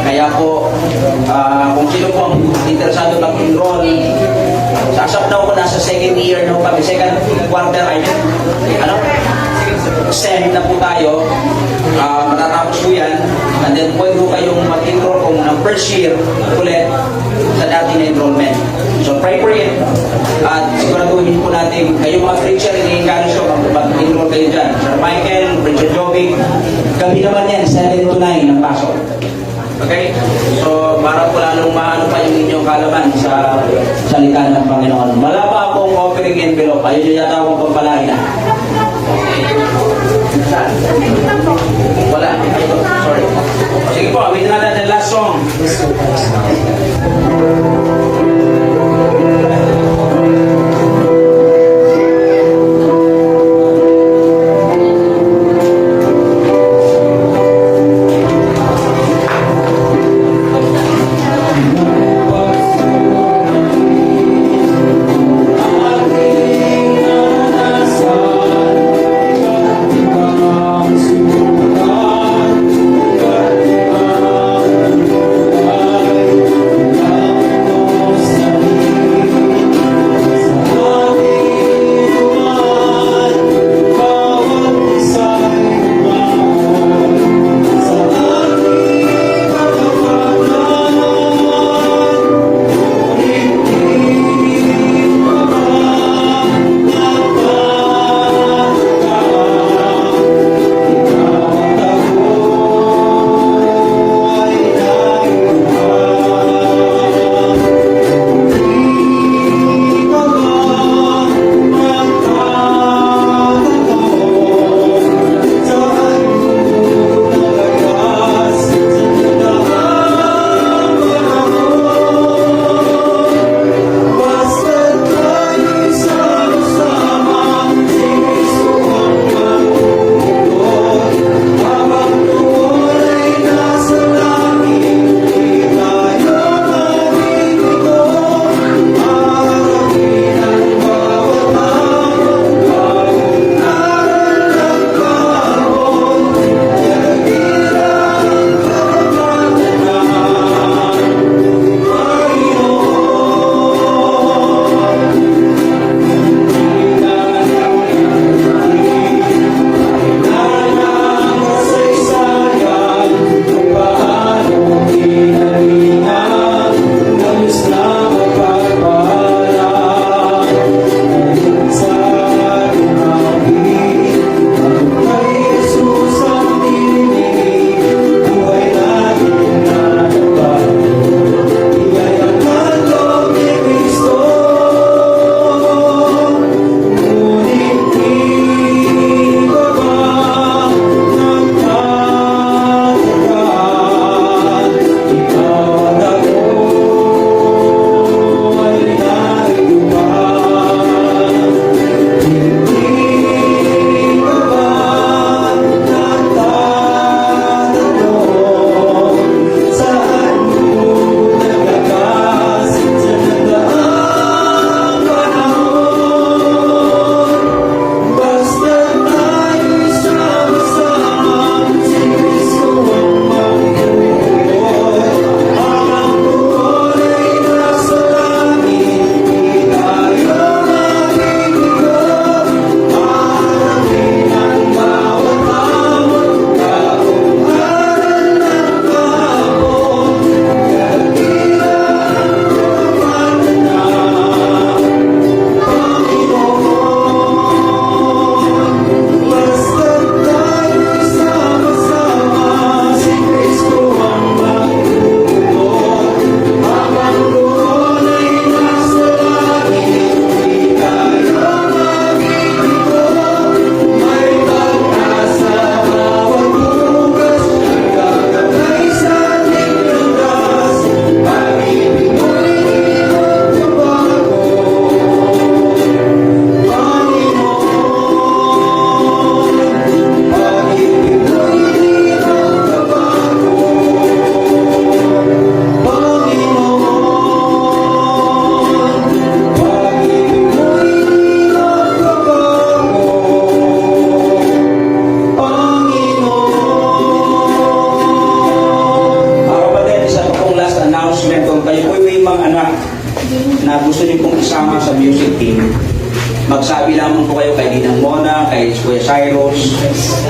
Kaya po, kung sino po ang interesado mag-enroll, sa asap na po nasa second year na po kami, second quarter, I mean, SEM na po tayo, matatapos po yan, and then pwede po kayong mag-enroll kung ng first year ulit sa dating na enrollment. So pray for it, at siguraduhin po natin, kayong mga preacher, ini-encourage ko mag-enroll kayo dyan. Sir Michael, Preacher Jovic, gabi naman yan, 7 to 9 ang pasok. Okay? So, para po lalong maano pa yung inyong kalaman sa salita ng Panginoon. Wala pa akong offering envelope. Ayun yung yata akong pampalain na. Saan? Wala. Sorry. Sige po, awitin natin the last song. na gusto niyo pong isama sa music team, magsabi lamang po kayo kay Dinang Mona, kay Kuya Cyrus.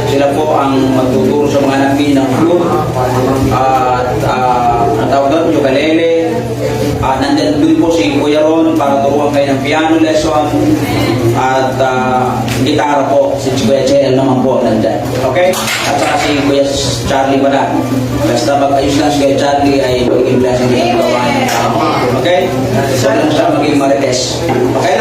Sila po ang magtuturo sa mga namin ng flute at ang tawag doon, ukulele, nandyan doon po si Kuya Ron para turuan kayo ng piano lesson. At gitara po, si Kuya Chel naman po nandyan. Okay? At saka si Kuya Charlie pala. Basta mag-ayos lang si Kuya Charlie ay magiging blessing din ang gawa niya. Okay? So lang siya maging marites. Okay?